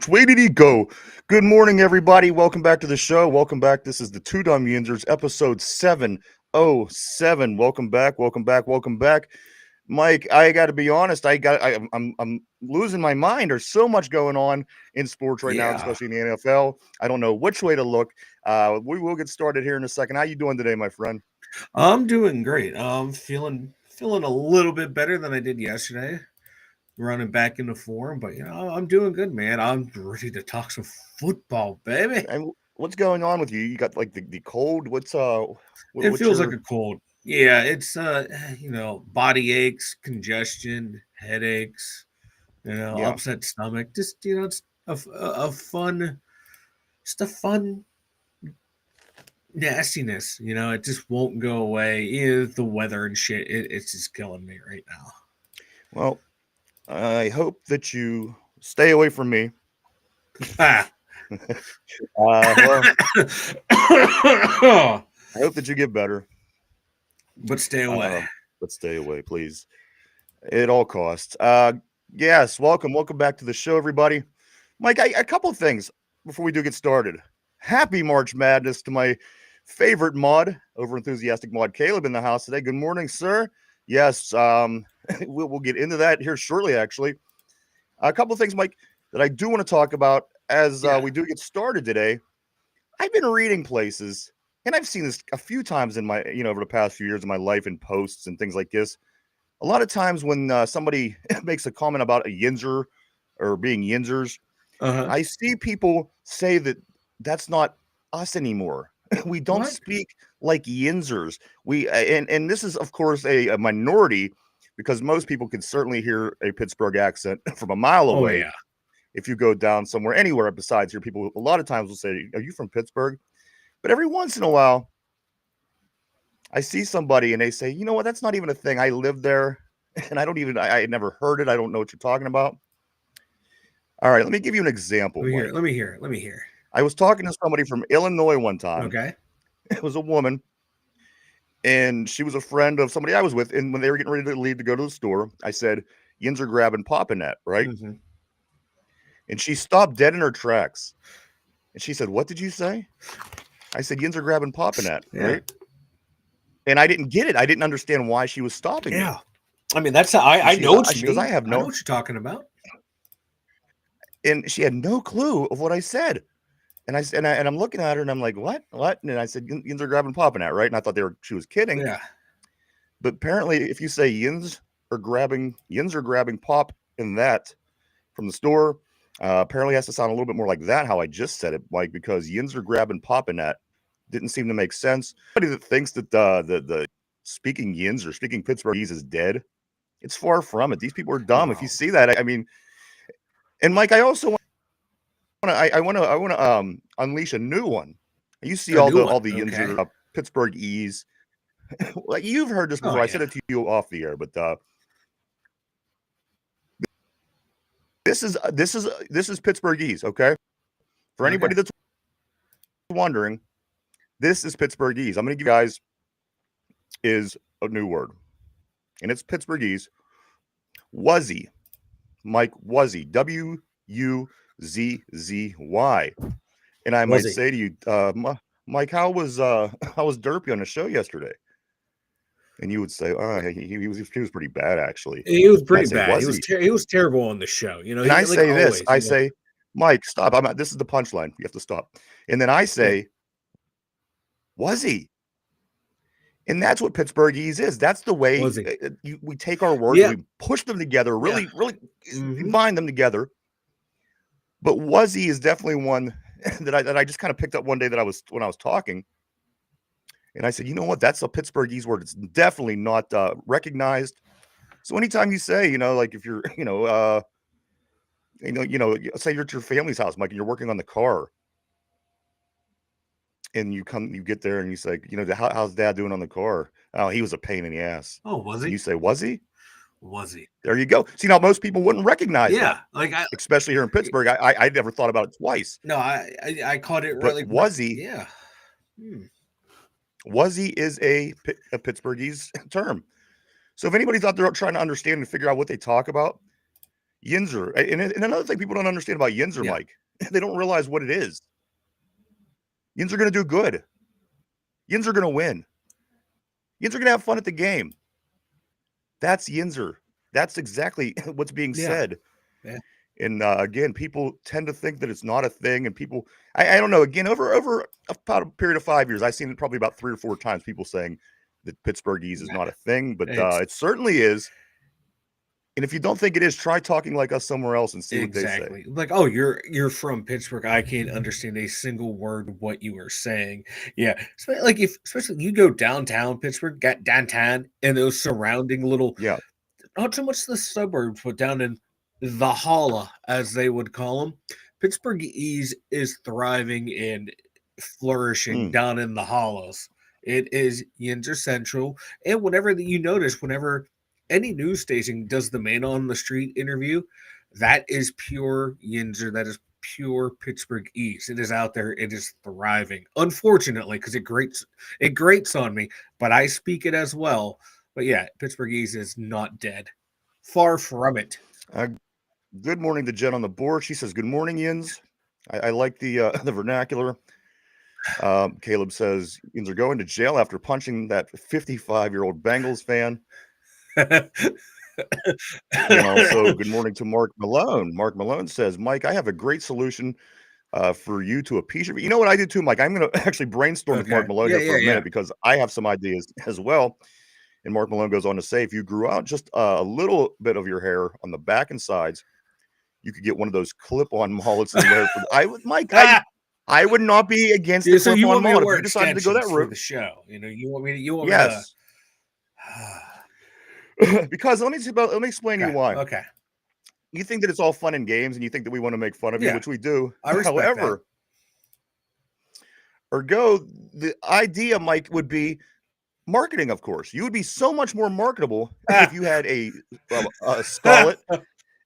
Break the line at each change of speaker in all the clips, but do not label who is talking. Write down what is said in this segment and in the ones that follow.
Which way did he go? Good morning, everybody. Welcome back to the show. Welcome back. This is the Two Dumb Yinzers, episode 707. Welcome back. Welcome back. Welcome back. Mike, I got to be honest. I'm losing my mind. There's so much going on in sports right now, especially in the NFL. I don't know which way to look. We will get started here in a second. How you doing today, my friend?
I'm doing great. I'm feeling a little bit better than I did yesterday. Running back into form, but I'm doing good, man. I'm ready to talk some football, baby.
And what's going on with you? You got like the cold? What's
It feels like a cold. Yeah, it's body aches, congestion, headaches, upset stomach. Just it's a fun, just a fun nastiness. It just won't go away. The weather and shit, it's just killing me right now.
Well, I hope that you stay away from me.
I
hope that you get better.
But stay away.
But stay away, please. At all costs. Yes, welcome back to the show, everybody. Mike, a couple of things before we do get started. Happy March Madness to my favorite mod, over enthusiastic mod Caleb in the house today. Good morning, sir. Yes, we'll get into that here shortly, actually. A couple of things, Mike, that I do want to talk about as we do get started today. I've been reading places, and I've seen this a few times in my, over the past few years of my life in posts and things like this. A lot of times when somebody makes a comment about a Yinzer or being Yinzers, I see people say that that's not us anymore. We don't speak like Yinzers. And this is, of course, a minority, because most people can certainly hear a Pittsburgh accent from a mile away.
Oh, yeah.
If you go down somewhere, anywhere besides here, people a lot of times will say, "Are you from Pittsburgh?" But every once in a while, I see somebody and they say, "You know what? That's not even a thing. I live there, and I never heard it. I don't know what you're talking about." All right, let me give you an example.
Let me hear.
I was talking to somebody from Illinois one time.
Okay.
It was a woman, and she was a friend of somebody I was with. And when they were getting ready to leave to go to the store, I said, "Yinzer grabbing popping that, right?"
Mm-hmm.
And she stopped dead in her tracks. And she said, "What did you say?" I said, "Yinzer grabbing popping that, right?" And I didn't get it. I didn't understand why she was stopping me.
I mean, that's I know what you mean.
I know
what you're talking about.
And she had no clue of what I said. And I'm looking at her and I'm like, what? And I said, "Yinzer grabbing popping that, right?" And I thought she was kidding.
Yeah.
But apparently, if you say Yinzer grabbing pop in that from the store, apparently it has to sound a little bit more like that, how I just said it, Mike, because Yinzer grabbing popping that didn't seem to make sense. Anybody that thinks that the speaking Yinzer, speaking Pittsburghese is dead, it's far from it. These people are dumb. If you see that, I mean, and Mike, I also want to unleash a new one. You see all the Yinzer Pittsburghese. Like, you've heard this before. I said it to you off the air, but this is Pittsburghese, okay? For anybody that's wondering, this is Pittsburghese. I'm going to give you guys is a new word, and it's Pittsburghese. Wuzzy, Mike, Wuzzy, W-U-Z-Z-Y. And I might say to you, Mike, how was Derpy on the show yesterday? And you would say, he was pretty bad, actually.
He was pretty bad. He was terrible on the show.
And I say this. I say, Mike, stop. This is the punchline. You have to stop. And then I say, was he? And that's what Pittsburghese is. That's the way we take our words, we push them together, really combine them together. But was he is definitely one that I just kind of picked up one day when I was talking. And I said, you know what? That's a Pittsburghese word. It's definitely not recognized. So anytime you say, like if you're, say you're at your family's house, Mike, and you're working on the car, and you get there and you say, how's Dad doing on the car? Oh, he was a pain in the ass.
Oh, was he?
And you say, was he?
Was he?
There you go. See, now most people wouldn't recognize that.
Like
especially here in Pittsburgh. I never thought about it twice.
No, I caught it really.
But was he?
Yeah.
Wuzzy is a Pittsburghese term. So if anybody's out there trying to understand and figure out what they talk about, Yinzer. And another thing people don't understand about Yinzer, Mike, they don't realize what it is. Yinzer going to do good. Yinzer going to win. Yinzer going to have fun at the game. That's Yinzer. That's exactly what's being said.
Yeah.
And again, people tend to think that it's not a thing. And people, I don't know, again, over about a period of 5 years, I've seen it probably about 3 or 4 times, people saying that Pittsburghese is not a thing, but it certainly is. And if you don't think it is, try talking like us somewhere else and see what they say.
Like, oh, you're from Pittsburgh. I can't understand a single word of what you are saying. Yeah, like especially you go downtown Pittsburgh, downtown, and those surrounding little, not so much the suburbs, but down in the holla, as they would call them. Pittsburghese is thriving and flourishing down in the hollows. It is Yinzer Central, and whenever you notice, whenever any news station does the man on the street interview, that is pure Yinzer. That is pure Pittsburghese. It is out there. It is thriving. Unfortunately, because it grates on me, but I speak it as well. But yeah, Pittsburghese is not dead. Far from it.
Good morning to Jen on the board. She says, "Good morning, Yins." I like the vernacular. Caleb says, "Yins are going to jail after punching that 55-year-old Bengals fan." And also, good morning to Mark Malone. Mark Malone says, "Mike, I have a great solution for you to appease you." You know what I did too, Mike? I'm going to actually brainstorm with Mark Malone here for a minute because I have some ideas as well. And Mark Malone goes on to say, if you grew out just a little bit of your hair on the back and sides, you could get one of those clip-on mullets and wear it for. Mike, I would not be against the clip-on mullet if you decided to go that route.
The show, you want me to.
Yes. Because let me explain to you why.
Okay.
You think that it's all fun and games, and you think that we want to make fun of you, which we do.
However,
the idea, Mike, would be marketing. Of course, you would be so much more marketable if you had a scarlet,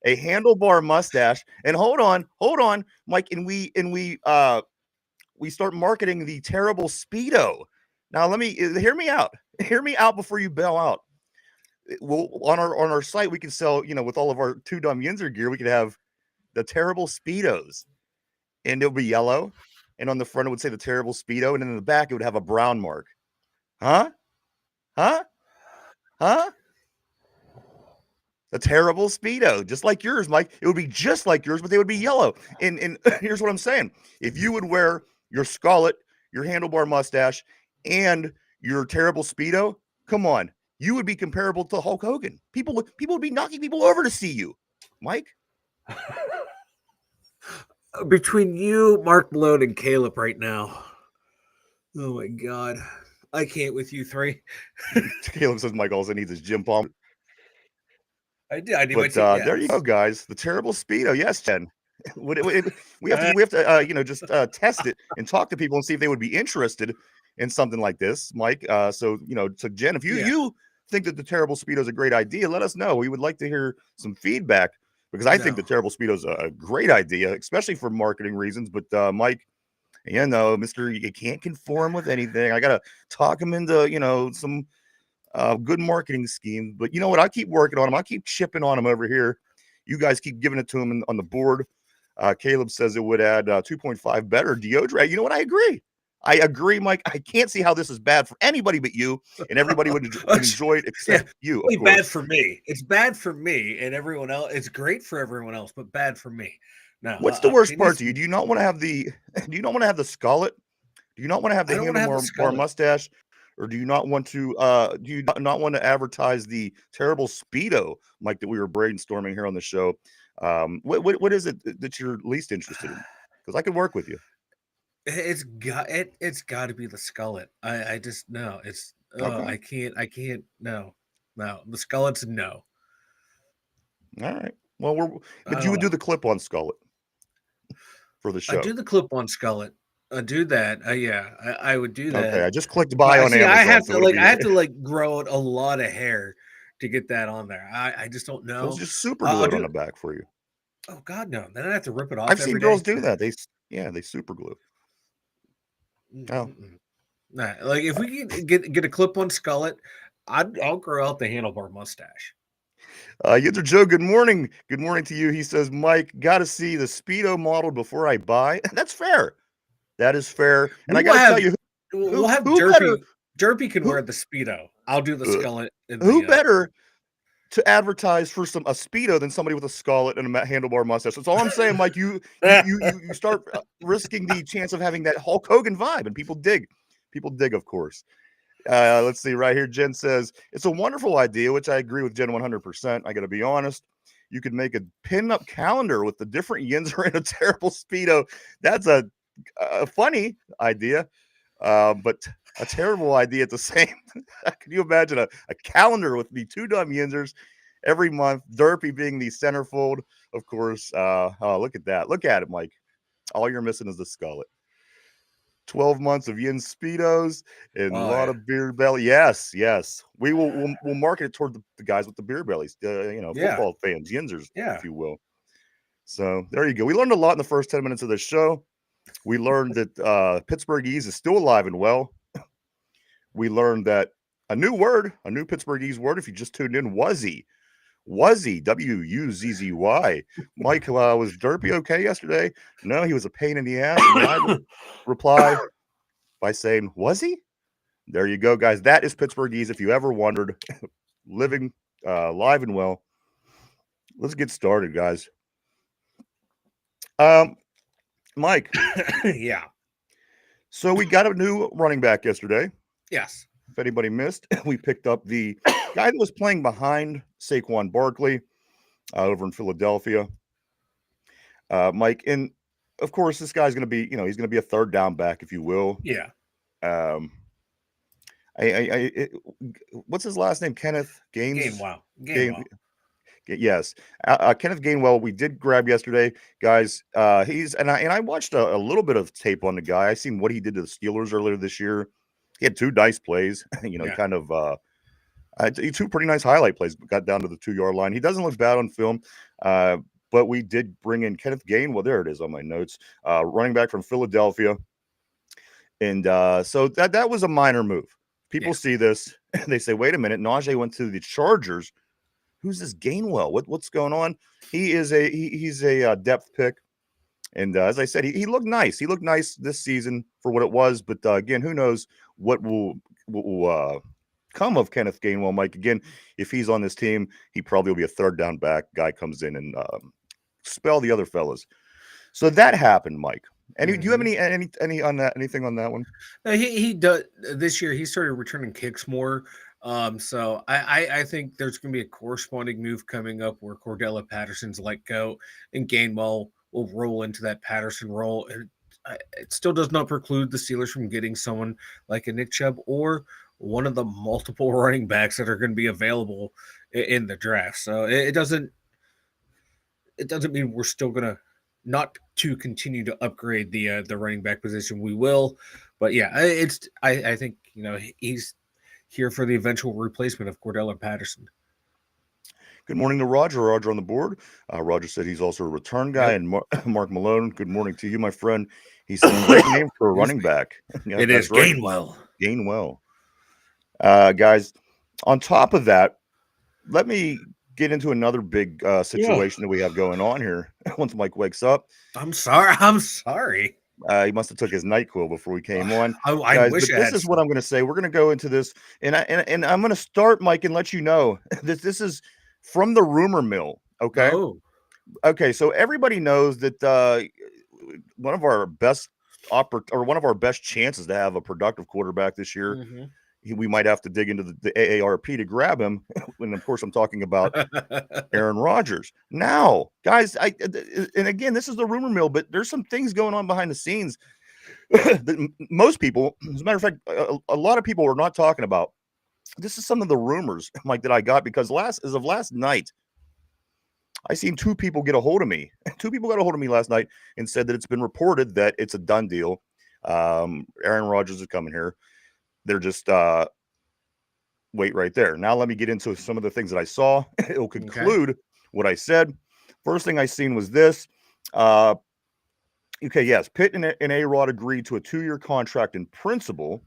a handlebar mustache, and hold on, Mike, and we start marketing the terrible Speedo. Now, hear me out. Hear me out before you bail out. Well, on our site, we can sell, with all of our Too Dumb Yinzer gear, we could have the terrible Speedos, and it'll be yellow, and on the front it would say the terrible Speedo, and then in the back it would have a brown mark. Huh? The terrible Speedo, just like yours, Mike. It would be just like yours, but they would be yellow. And here's what I'm saying: if you would wear your scarlet, your handlebar mustache, and your terrible Speedo, come on. You would be comparable to Hulk Hogan. People would be knocking people over to see you, Mike.
Between you, Mark Malone, and Caleb right now. Oh my God, I can't with you three.
Caleb says Mike also needs his gym pump.
I did.
But there you go, guys. The terrible Speedo. Yes, Jen. We have to just test it and talk to people and see if they would be interested in something like this, Mike. So Jen, if you think that the terrible Speedo is a great idea, let us know. We would like to hear some feedback because I think the terrible Speedo is a great idea, especially for marketing reasons. But Mike, Mister, you can't conform with anything. I gotta talk him into some good marketing scheme. But you know what? I keep working on him. I keep chipping on him over here. You guys keep giving it to him on the board. Caleb says it would add 2.5 better deodorant. You know what? I agree, Mike. I can't see how this is bad for anybody but you, and everybody would enjoy it except you.
It's bad for me. It's bad for me and everyone else. It's great for everyone else, but bad for me. Now,
what's the worst part to you? Do you not want to have the? Do you not want to have the scarlet? Do you not want to have the handlebar mustache? Or do you not want to? Do you not want to advertise the terrible Speedo, Mike, that we were brainstorming here on the show? What is it that you're least interested in? Because I could work with you.
It's got to be the skullet. I just no. It's okay. I can't. No. The skullet's no.
All right. Well, but you would do the clip-on skullet for the show.
I do the clip-on skullet. I do that. I would do that.
Okay, I just clicked buy on Amazon.
I have to grow out a lot of hair to get that on there. I just don't know.
It's just super glue on the back for you.
Oh God, no! Then I have to rip it off.
I've seen girls do that. They super glue. Oh,
nah, if we can get a clip-on skullet, I'll grow out the handlebar mustache.
Yinzer Joe, good morning. Good morning to you. He says, Mike, got to see the Speedo model before I buy. That's fair. That is fair. And I got to tell you,
we'll have
who better?
Derpy can
Who,
wear the Speedo. I'll do the skeleton.
Who better to advertise for a Speedo than somebody with a skullet and a handlebar mustache? That's all I'm saying, Mike. You start risking the chance of having that Hulk Hogan vibe, and people dig. People dig, of course. Let's see right here. Jen says, it's a wonderful idea, which I agree with Jen 100%. I got to be honest. You could make a pin-up calendar with the different Yinzer in a terrible Speedo. That's a funny idea, but a terrible idea at the same. Can you imagine a calendar with the two dumb Yinzers every month, Derpy being the centerfold, of course. Oh, look at that. Look at it, Mike. All you're missing is the skullet. 12 months of Yin Speedos and a lot of beer belly. Yes. We'll market it toward the guys with the beer bellies, football fans, Yinzers, if you will. So there you go. We learned a lot in the first 10 minutes of the show. We learned that Pittsburgh Ease is still alive and well. We learned that a new Pittsburgh Ease word, if you just tuned in, Wuzzy, Wuzzzy. Mike, was Derpy okay yesterday? No, he was a pain in the ass. And I reply by saying, was he? There you go, guys. That is Pittsburgh Ease, if you ever wondered. Living live and well. Let's get started, guys. Mike.
Yeah.
So we got a new running back yesterday.
Yes.
If anybody missed, we picked up the guy that was playing behind Saquon Barkley over in Philadelphia. Mike, and of course, this guy's going to be, he's going to be a third down back, if you will.
Yeah.
What's his last name? Kenneth
Gainwell.
Yes. Kenneth Gainwell, we did grab yesterday, guys. I watched a little bit of tape on the guy. I seen what he did to the Steelers earlier this year. He had two nice plays. He kind of two pretty nice highlight plays, got down to the 2-yard line. He doesn't look bad on film. But we did bring in Kenneth Gainwell. There it is on my notes. Running back from Philadelphia. And so that was a minor move. People see this and they say, wait a minute, Najee went to the Chargers. Who's this Gainwell? What's going on? He's a depth pick. And as I said, he looked nice. He looked nice this season for what it was. But again, who knows what will come of Kenneth Gainwell, Mike. Again, if he's on this team, he probably will be a third down back. Guy comes in and spell the other fellas. So that happened, Mike. Do you have any on that? Anything on that one?
He does this year. He started returning kicks more. So I think there's going to be a corresponding move coming up where Cordella Patterson's let go and Gainwell will roll into that Patterson role. And it still does not preclude the Steelers from getting someone like a Nick Chubb or one of the multiple running backs that are going to be available in the draft. So it doesn't mean we're still going to not to continue to upgrade the running back position. We will, but yeah, I think he's here for the eventual replacement of Cordella Patterson.
Good morning to Roger. Roger on the board. Roger said he's also a return guy. Yep. And Mark Malone, good morning to you, my friend. He said, great name for a running back.
It is right.
Gainwell. Guys, on top of that, let me get into another big situation that we have going on here. Once Mike wakes up.
I'm sorry.
He must have took his NyQuil before we came on.
I wish
this is what I'm going to say. We're going to go into this, and I'm going to start, Mike, and let you know that this is from the rumor mill. Okay.
Oh.
Okay. So everybody knows that one of our best chances to have a productive quarterback this year. Mm-hmm. We might have to dig into the AARP to grab him. And of course, I'm talking about Aaron Rodgers. Now, guys, and again, this is the rumor mill, but there's some things going on behind the scenes that most people, as a matter of fact, a lot of people are not talking about. This is some of the rumors, Mike, that I got because as of last night, I seen two people get a hold of me. Two people got a hold of me last night and said that it's been reported that it's a done deal. Aaron Rodgers is coming here. They're just wait right there. Now let me get into some of the things that I saw. It'll conclude what I said. First thing I seen was this. Yes, Pitt and A-Rod agreed to a 2-year contract in principle.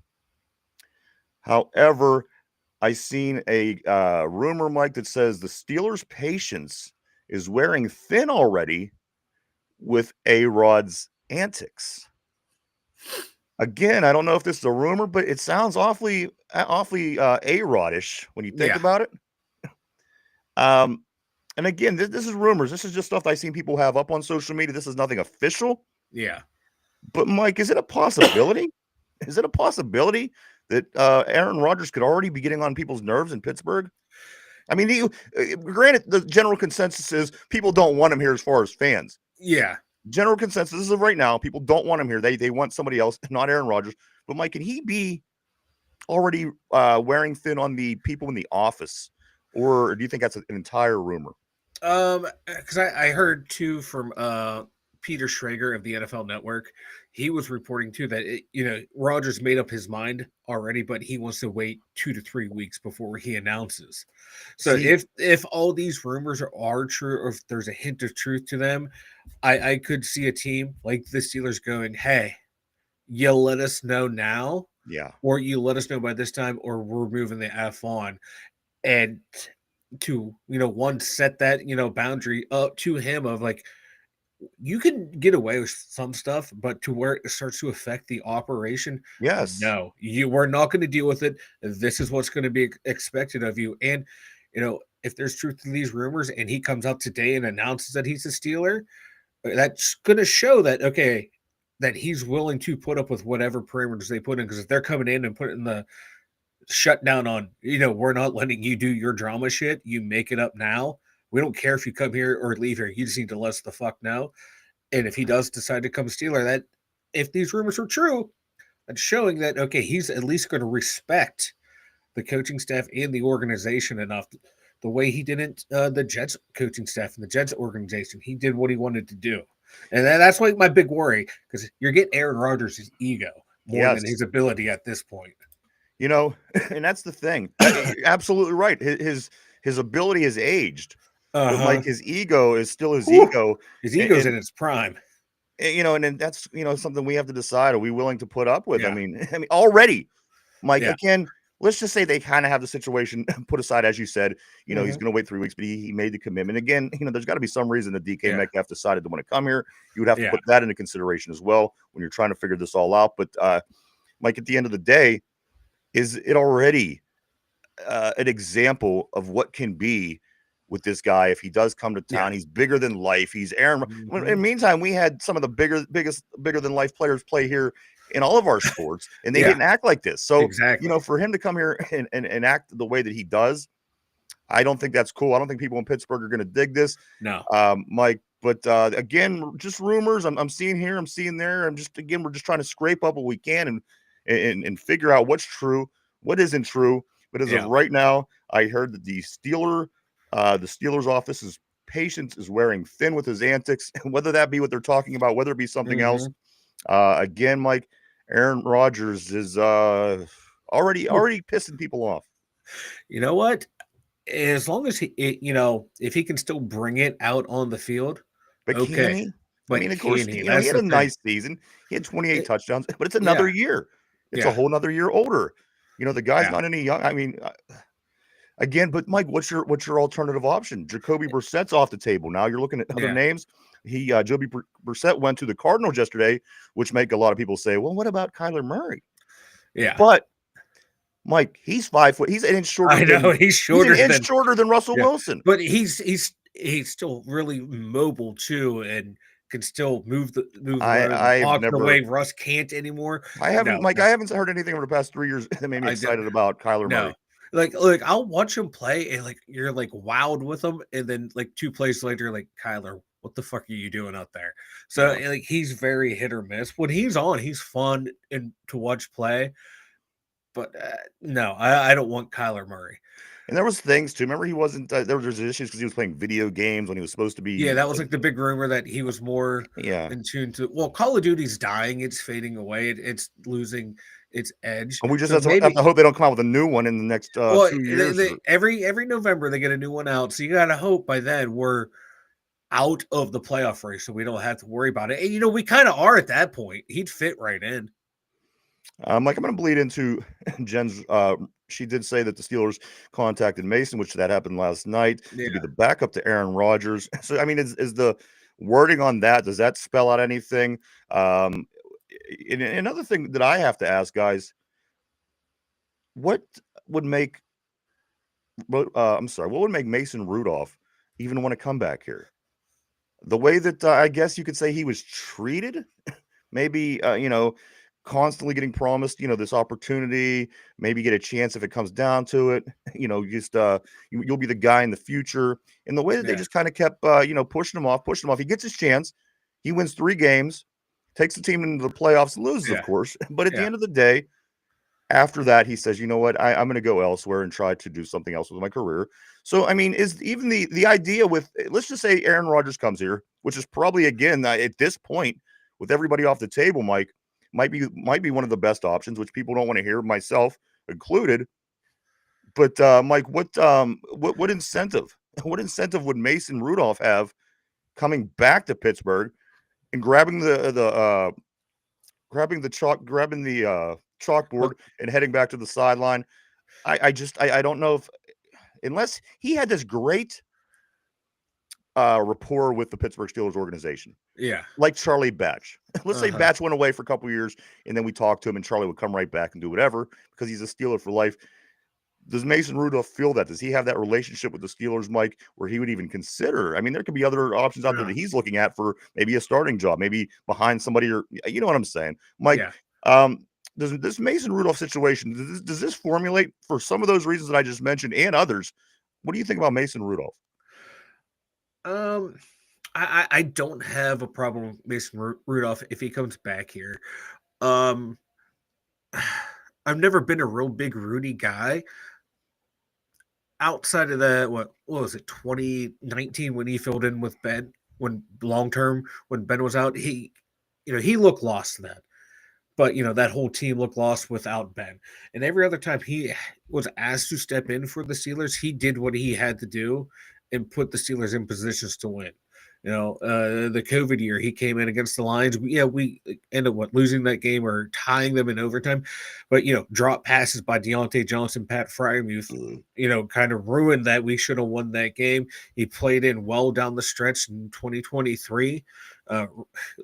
However, I seen a rumor, Mike, that says the Steelers' patience is wearing thin already with A-Rod's antics. Again, I don't know if this is a rumor, but it sounds awfully A-Rod-ish when you think about it. And again, this is rumors. This is just stuff I've seen people have up on social media. This is nothing official.
Yeah.
But Mike, is it a possibility? Is it a possibility that Aaron Rodgers could already be getting on people's nerves in Pittsburgh? I mean, granted, the general consensus is people don't want him here as far as fans.
Yeah.
General consensus is right now, people don't want him here. They want somebody else, not Aaron Rodgers. But Mike, can he be already wearing thin on the people in the office, or do you think that's an entire rumor?
Because I heard too from Peter Schrager of the NFL Network, he was reporting too that Rodgers made up his mind already, but he wants to wait 2 to 3 weeks before he announces. So if all these rumors are true, or if there's a hint of truth to them, I could see a team like the Steelers going, "Hey, you let us know now, or you let us know by this time, or we're moving the F on," and to one set that boundary up to him of like, you can get away with some stuff, but to where it starts to affect the operation, no, you were not going to deal with it. This is what's going to be expected of you. And if there's truth to these rumors and he comes out today and announces that he's a Steeler, that's going to show that that he's willing to put up with whatever parameters they put in, because if they're coming in and putting the shut down on, we're not letting you do your drama shit, you make it up now. We don't care if you come here or leave here. You just need to let us the fuck know. And if he does decide to come Steeler, that if these rumors are true, that's showing that, okay, he's at least going to respect the coaching staff and the organization enough. The way he didn't the Jets coaching staff and the Jets organization, he did what he wanted to do. And that's like my big worry, because you're getting Aaron Rodgers' ego more than his ability at this point.
And that's the thing. You're absolutely right. His ability has aged, but like his ego is still his ego.
His ego's in its prime.
And that's something we have to decide. Are we willing to put up with? Yeah. I mean, already, Mike. Again, let's just say they kind of have the situation put aside, as you said. He's going to wait 3 weeks, but he made the commitment. Again, there's got to be some reason that DK Metcalf decided to want to come here. You would have to put that into consideration as well when you're trying to figure this all out. But Mike, at the end of the day, is it already an example of what can be with this guy if he does come to town? He's bigger than life. He's Aaron. In the meantime, we had some of the bigger than life players play here in all of our sports, and they didn't act like this. So, for him to come here and act the way that he does, I don't think that's cool. I don't think people in Pittsburgh are going to dig this.
No,
Mike. But again, just rumors. I'm seeing here. I'm seeing there. We're just trying to scrape up what we can and figure out what's true, what isn't true. But as of right now, I heard that the Steelers office's patience is wearing thin with his antics, and whether that be what they're talking about, whether it be something else. Again, Mike, Aaron Rodgers is already pissing people off.
You know what? As long as if he can still bring it out on the field,
but
okay.
Can he? But of course, he had a nice season. He had 28 touchdowns, but it's another year. It's a whole nother year older. The guy's not any young. I mean, again, but Mike, what's your alternative option? Jacoby Brissett's off the table. Now you're looking at other names. Jacoby Brissett went to the Cardinals yesterday, which make a lot of people say, well, what about Kyler Murray?
Yeah.
But Mike, he's 5 foot. He's an inch shorter.
I know he's shorter.
He's an inch shorter than Russell Wilson.
But he's still really mobile too, and can still move the way Russ can't anymore.
I haven't heard anything over the past 3 years that made me excited about Kyler Murray.
Like I'll watch him play and like you're like wowed with him, and then like 2 plays later, like, Kyler, what the fuck are you doing out there? So like he's very hit or miss. When he's on, he's fun and to watch play. But no, I don't want Kyler Murray.
And there was things too. Remember, he wasn't. There was issues because he was playing video games when he was supposed to be.
Yeah, that was like the big rumor that he was more in tune to. Well, Call of Duty's dying. It's fading away. It's losing its edge.
And we just have to hope they don't come out with a new one in the next 2 years.
Every November they get a new one out. So you got to hope by then we're out of the playoff race, so we don't have to worry about it. And we kind of are at that point. He'd fit right in.
Like I'm going to bleed into Jen's she did say that the Steelers contacted Mason, which that happened last night, to be the backup to Aaron Rodgers. So, I mean, is the wording on that, does that spell out anything? And another thing that I have to ask, guys, what would make what would make Mason Rudolph even want to come back here? The way that I guess you could say he was treated, maybe constantly getting promised, this opportunity, maybe get a chance if it comes down to it. Just you'll be the guy in the future. And the way that they just kind of kept pushing him off. He gets his chance. He wins 3 games, takes the team into the playoffs, loses, of course. But at the end of the day, after that, he says, you know what, I'm going to go elsewhere and try to do something else with my career. So, I mean, is even the idea with, let's just say Aaron Rodgers comes here, which is probably, again, at this point, with everybody off the table, Mike, might be one of the best options, which people don't want to hear, myself included. But, Mike, what incentive would Mason Rudolph have coming back to Pittsburgh and grabbing the chalkboard and heading back to the sideline? I don't know if, unless he had this great rapport with the Pittsburgh Steelers organization.
Yeah.
Like Charlie Batch. Let's say Batch went away for a couple of years and then we talked to him and Charlie would come right back and do whatever because he's a Steeler for life. Does Mason Rudolph feel that? Does he have that relationship with the Steelers, Mike, where he would even consider? I mean, there could be other options out there that he's looking at for maybe a starting job, maybe behind somebody, or you know what I'm saying, Mike. Does this Mason Rudolph situation, does this formulate for some of those reasons that I just mentioned and others? What do you think about Mason Rudolph?
I don't have a problem with Mason Rudolph if he comes back here. I've never been a real big Rudy guy. Outside of that, what was it, 2019 when he filled in with Ben, when long term when Ben was out, he looked lost then. But that whole team looked lost without Ben. And every other time he was asked to step in for the Steelers, he did what he had to do and put the Steelers in positions to win. The COVID year, he came in against the Lions. We ended up losing that game or tying them in overtime. But, drop passes by Deontay Johnson, Pat Fryermuth, kind of ruined that. We should have won that game. He played in well down the stretch in 2023.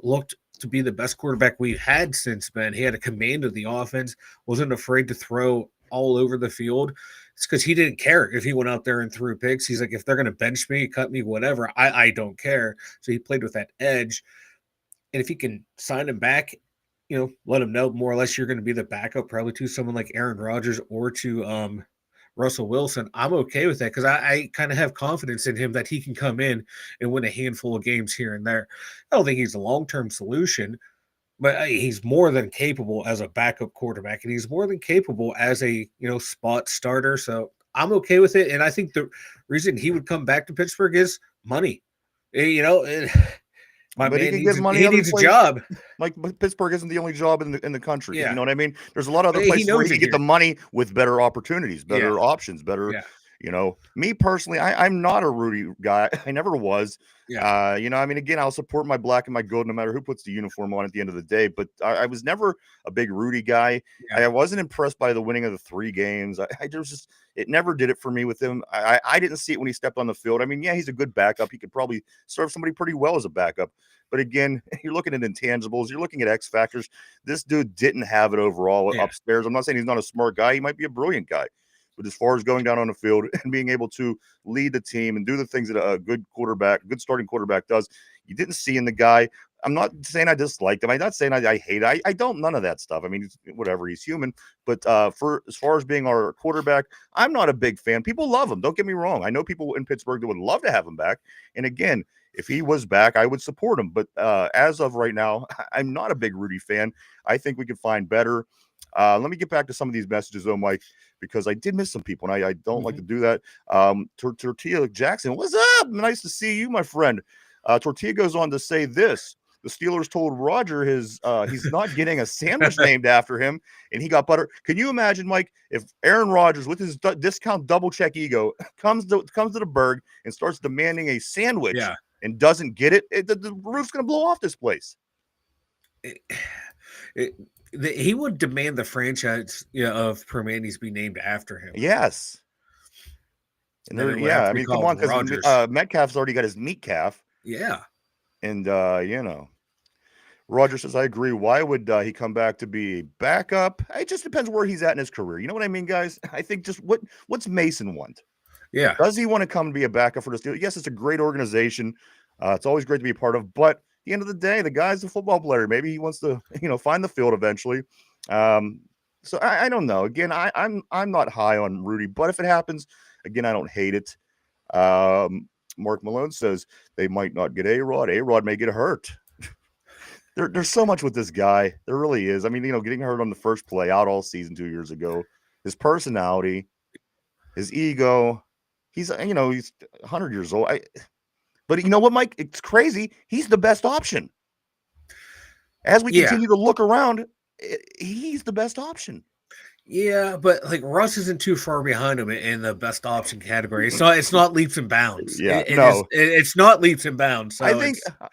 Looked to be the best quarterback we've had since Ben. He had a command of the offense, wasn't afraid to throw all over the field. It's because he didn't care if he went out there and threw picks. He's like, if they're going to bench me, cut me, whatever, I don't care. So he played with that edge. And if he can sign him back, let him know more or less you're going to be the backup probably to someone like Aaron Rodgers or to Russell Wilson, I'm okay with that because I kind of have confidence in him that he can come in and win a handful of games here and there. I don't think he's a long-term solution, but he's more than capable as a backup quarterback, and he's more than capable as a spot starter. So I'm okay with it, and I think the reason he would come back to Pittsburgh is money. My
but
man
he
needs a job.
Like Pittsburgh isn't the only job in the country.
Yeah.
You know what I mean? There's a lot of other places where he can get the money with better opportunities, better options, better.
Yeah.
Me personally, I'm not a Rudy guy. I never was.
Yeah.
I mean, again, I'll support my black and my gold no matter who puts the uniform on at the end of the day. But I was never a big Rudy guy.
Yeah.
I wasn't impressed by the winning of the 3 games. It never did it for me with him. I didn't see it when he stepped on the field. I mean, yeah, he's a good backup. He could probably serve somebody pretty well as a backup. But again, you're looking at intangibles. You're looking at X factors. This dude didn't have it overall upstairs. I'm not saying he's not a smart guy. He might be a brilliant guy. But as far as going down on the field and being able to lead the team and do the things that a good starting quarterback does, you didn't see in the guy. I'm not saying I disliked him. I'm not saying I hate it. I don't, none of that stuff. I mean, whatever, he's human. But for as far as being our quarterback, I'm not a big fan. People love him. Don't get me wrong. I know people in Pittsburgh that would love to have him back. And again, if he was back, I would support him. But as of right now, I'm not a big Rudy fan. I think we could find better. Let me get back to some of these messages, though, Mike, because I did miss some people, and I don't like to do that. Tortilla Jackson, what's up? Nice to see you, my friend. Tortilla goes on to say this. The Steelers told Roger he's not getting a sandwich named after him, and he got butter. Can you imagine, Mike, if Aaron Rodgers, with his discount double check ego, comes to the Berg and starts demanding a sandwich and doesn't get it, the roof's going to blow off this place.
he would demand the franchise of Permanis be named after him.
Yes. And
then
there, I mean, come on, because Metcalf's already got his meat calf.
Yeah.
And, Roger says, I agree. Why would he come back to be backup? It just depends where he's at in his career. You know what I mean, guys? I think just what's Mason want?
Yeah.
Does he want to come and be a backup for the Steelers? Yes, it's a great organization. It's always great to be a part of. But at the end of the day, the guy's a football player. Maybe he wants to, find the field eventually. So I don't know. Again, I'm not high on Rudy, but if it happens, again, I don't hate it. Mark Malone says they might not get A-Rod. A-Rod may get hurt. There's so much with this guy. There really is. I mean, getting hurt on the first play, out all season 2 years ago, his personality, his ego. He's 100 years old. But you know what, Mike? It's crazy. He's the best option. As we continue to look around, he's the best option.
Yeah, but like Russ isn't too far behind him in the best option category. It's not leaps and bounds.
Yeah,
it's not leaps and bounds. So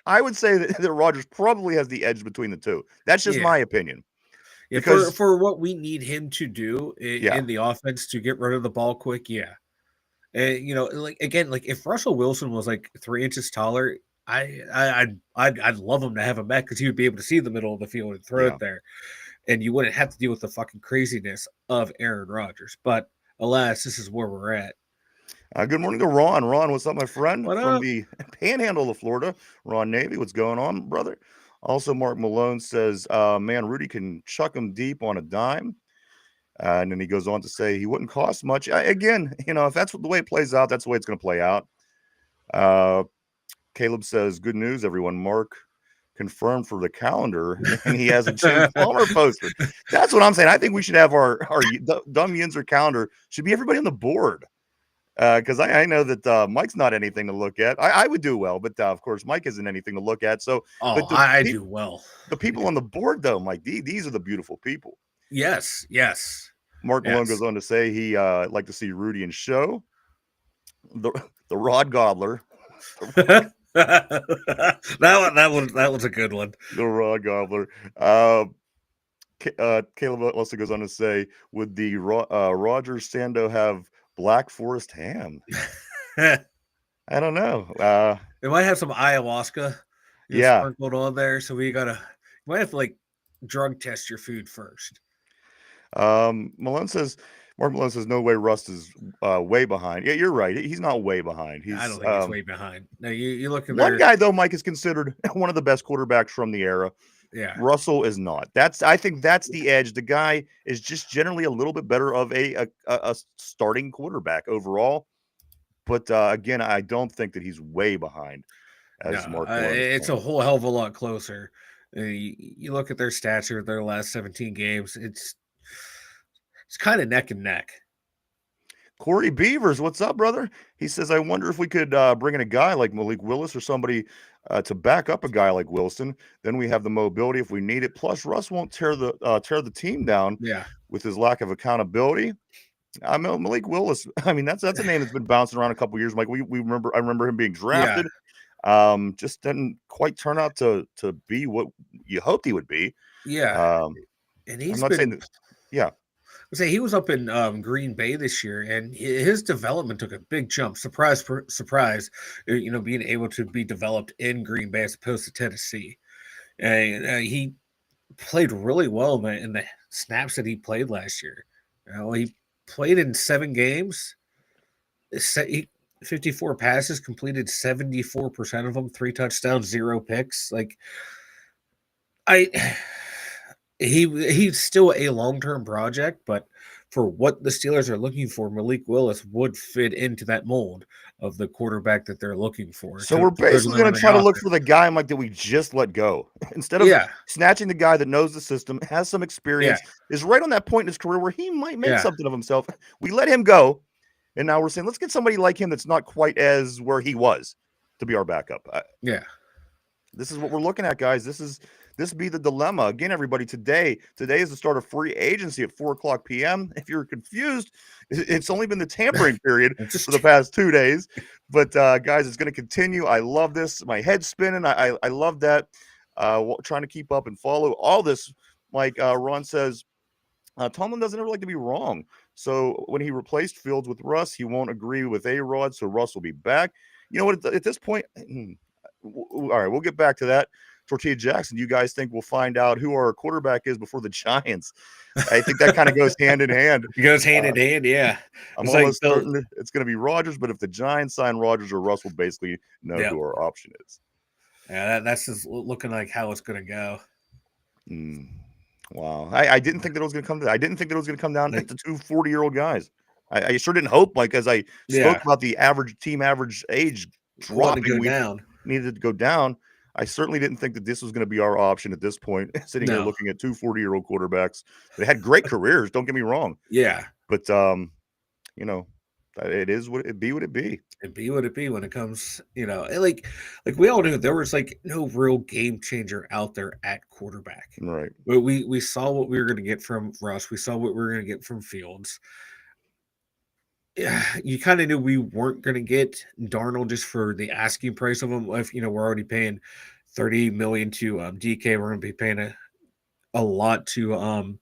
I would say that Rodgers probably has the edge between the two. That's just my opinion.
Yeah, because for what we need him to do in the offense to get rid of the ball quick, and if Russell Wilson was like 3 inches taller, I'd love him to have him back because he would be able to see the middle of the field and throw it there. And you wouldn't have to deal with the fucking craziness of Aaron Rodgers. But alas, this is where we're at.
Good morning to Ron. Ron, what's up, my friend?
What
From
up?
the panhandle of Florida. Ron Navy, what's going on, brother? Also, Mark Malone says, man, Rudy can chuck him deep on a dime. And then he goes on to say he wouldn't cost much. Again, if that's the way it plays out, that's the way it's going to play out. Caleb says, good news, everyone. Mark confirmed for the calendar, and he has a Jim Palmer poster. That's what I'm saying. I think we should have our Dumb Yinzer calendar. Should be everybody on the board. Because I know that Mike's not anything to look at. I would do well, but of course, Mike isn't anything to look at. So,
I do well.
The people on the board, though, Mike, these are the beautiful people.
Yes.
Mark Malone goes on to say he like to see Rudy and Show. The Rod Gobbler.
that was a good one.
The Rod Gobbler. Caleb also goes on to say, would the Roger Sando have Black Forest ham? I don't know.
It might have some ayahuasca sprinkled on there, so you might have to drug test your food first. Mark Malone says no way Russ is way behind. Yeah, you're right. He's not way behind. I don't think he's way behind. No, you look at
one guy though. Mike is considered one of the best quarterbacks from the era.
Yeah,
Russell is not. I think that's the edge. The guy is just generally a little bit better of a starting quarterback overall. But again, I don't think that he's way behind. Mark Malone
it's a whole hell of a lot closer. You look at their stats over their last 17 games. It's kind of neck and neck.
Corey Beavers, what's up, brother? He says, I wonder if we could bring in a guy like Malik Willis or somebody to back up a guy like Wilson. Then we have the mobility if we need it. Plus, Russ won't tear the team down with his lack of accountability. I mean, Malik Willis, I mean, that's a name that's been bouncing around a couple years. Like I remember him being drafted. Just didn't quite turn out to be what you hoped he would be.
Yeah. And he's he was up in Green Bay this year, and his development took a big jump. Surprise, being able to be developed in Green Bay as opposed to Tennessee. And he played really well in the snaps that he played last year. He played in 7 games. 54 passes, completed 74% of them, 3 touchdowns, 0 picks. He's still a long-term project, but for what the Steelers are looking for, Malik Willis would fit into that mold of the quarterback that they're looking for.
So we're basically going to try to look for the guy, Mike, that we just let go. Instead of snatching the guy that knows the system, has some experience, is right on that point in his career where he might make something of himself. We let him go, and now we're saying, let's get somebody like him that's not quite as where he was to be our backup. This is what we're looking at, guys. This be the dilemma. Again, everybody, today is the start of free agency at 4:00 p.m. If you're confused, it's only been the tampering period for the past 2 days. But, guys, it's going to continue. I love this. My head's spinning. I love that. Trying to keep up and follow all this Mike, Ron says, Tomlin doesn't ever like to be wrong. So when he replaced Fields with Russ, he won't agree with A-Rod, so Russ will be back. You know what? At this point, all right, we'll get back to that. Tortilla Jackson, you guys think we'll find out who our quarterback is before the Giants? I think that kind of goes hand in hand.
It goes hand in hand, yeah.
I'm almost certain it's going to be Rodgers, but if the Giants sign Rodgers or Russ, we'll basically know who our option is.
Yeah, that's just looking like how it's going to go.
Wow, I didn't think that it was going to come to that. I didn't think that it was going to come down to two 40-year-old guys. I sure didn't hope, like, as I spoke about the team average age dropping, needed to go down. I certainly didn't think that this was going to be our option at this point, sitting here looking at two 40-year-old quarterbacks that had great careers. Don't get me wrong.
Yeah.
But, it is what it be. Would it be?
It be what it be when it comes, like we all knew there was like no real game changer out there at quarterback.
Right.
But we saw what we were going to get from Russ. We saw what we were going to get from Fields. Yeah, you kind of knew we weren't going to get Darnold just for the asking price of him. If we're already paying $30 million to DK, we're going to be paying a lot to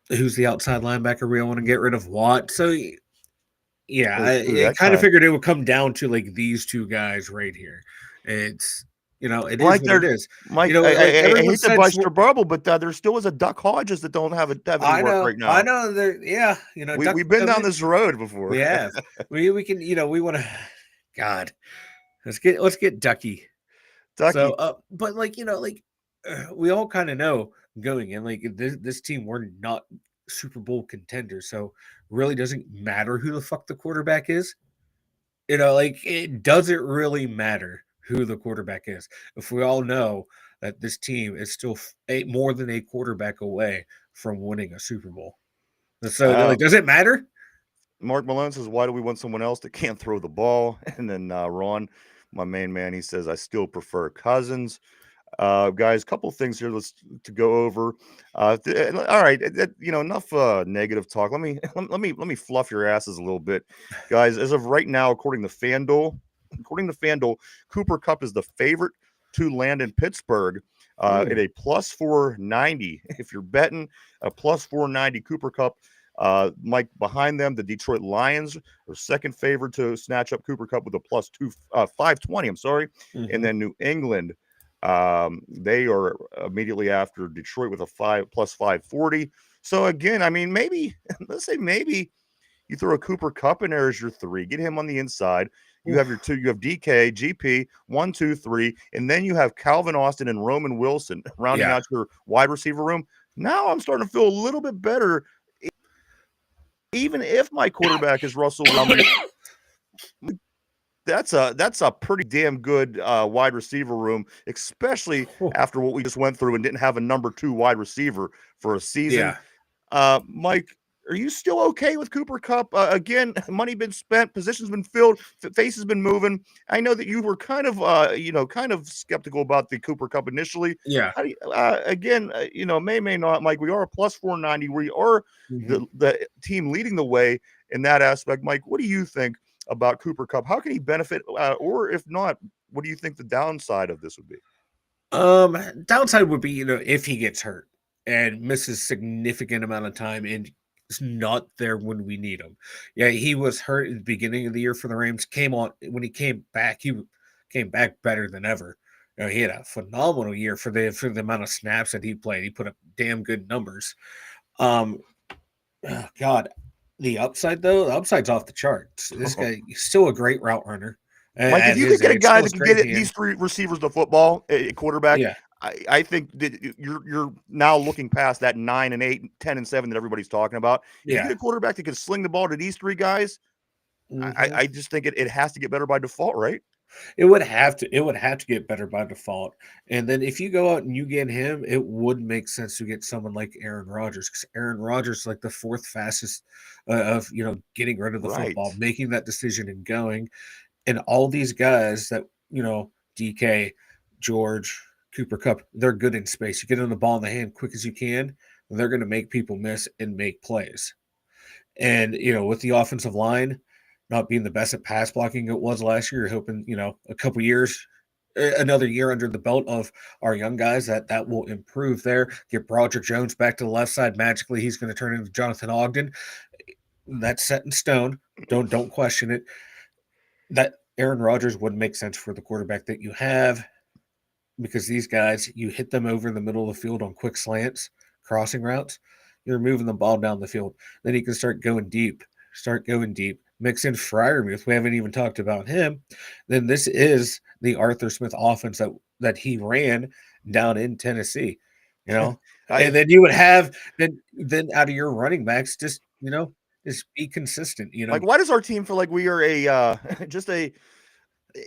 who's the outside linebacker we all want to get rid of, Watt. So yeah, I kind of figured it would come down to like these two guys right here. It's it is what it is.
Mike, I hate to bust your bubble, but there still is a Duck Hodges that don't have any work right now.
I know.
We've been down this road before.
We have. we can. We want to. God, let's get Ducky. So, but we all kind of know going in, like this team, we're not Super Bowl contenders, so really doesn't matter who the fuck the quarterback is. It doesn't really matter who the quarterback is. If we all know that this team is still more than a quarterback away from winning a Super Bowl. So does it matter?
Mark Malone says, why do we want someone else that can't throw the ball? And then Ron, my main man, he says, I still prefer Cousins. Guys, a couple things here to go over. All right, enough negative talk. Let me fluff your asses a little bit, guys. As of right now, according to FanDuel, Cooper Kupp is the favorite to land in Pittsburgh at a plus 490. If you're betting a plus 490 Cooper Kupp, Mike, behind them, the Detroit Lions are second favorite to snatch up Cooper Kupp with a plus 520. I'm sorry, and then New England. They are immediately after Detroit with a plus 540. So again, I mean, let's say you throw a Cooper Kupp in there as your 3, get him on the inside. You have your 2, you have DK, GP, 1, 2, 3, and then you have Calvin Austin and Roman Wilson rounding out your wide receiver room. Now I'm starting to feel a little bit better, even if my quarterback is Russell Wilson. That's a pretty damn good wide receiver room, especially after what we just went through and didn't have a number 2 wide receiver for a season. Mike, are you still okay with Cooper Kupp? Again, money been spent, positions been filled, faces been moving. I know that you were kind of skeptical about the Cooper Kupp initially.
Yeah.
May not, Mike. We are a plus 490. We are the team leading the way in that aspect. Mike, what do you think about Cooper Kupp? How can he benefit, or if not, what do you think the downside of this would be?
Downside would be, if he gets hurt and misses significant amount of time and is not there when we need him. Yeah, he was hurt at the beginning of the year for the Rams. When he came back, he came back better than ever. He had a phenomenal year for the amount of snaps that he played. He put up damn good numbers. God. The upside's off the charts. This guy is still a great route runner.
Mike, if you could get a guy that can get these 3 receivers the football, a quarterback, I think that you're now looking past that 9 and 8, 10 and 7 that everybody's talking about. If you get a quarterback that can sling the ball to these 3 guys, I just think it has to get better by default, right?
It would have to get better by default. And then if you go out and you get him, it would make sense to get someone like Aaron Rodgers, because Aaron Rodgers is like the 4th fastest of getting rid of the football, making that decision and going. And all these guys that DK, George, Cooper Kupp, they're good in space. You get them the ball in the hand quick as you can, they're going to make people miss and make plays. And with the offensive line not being the best at pass blocking it was last year, hoping, a couple years another year under the belt of our young guys that will improve there. Get Broderick Jones back to the left side magically. He's going to turn into Jonathan Ogden. That's set in stone. Don't question it. That Aaron Rodgers wouldn't make sense for the quarterback that you have because these guys, you hit them over the middle of the field on quick slants, crossing routes, you're moving the ball down the field. Then he can start going deep. Mix in Freiermuth. We haven't even talked about him. Then this is the Arthur Smith offense that he ran down in Tennessee. And then you would have then out of your running backs, just be consistent.
Like, why does our team feel like we are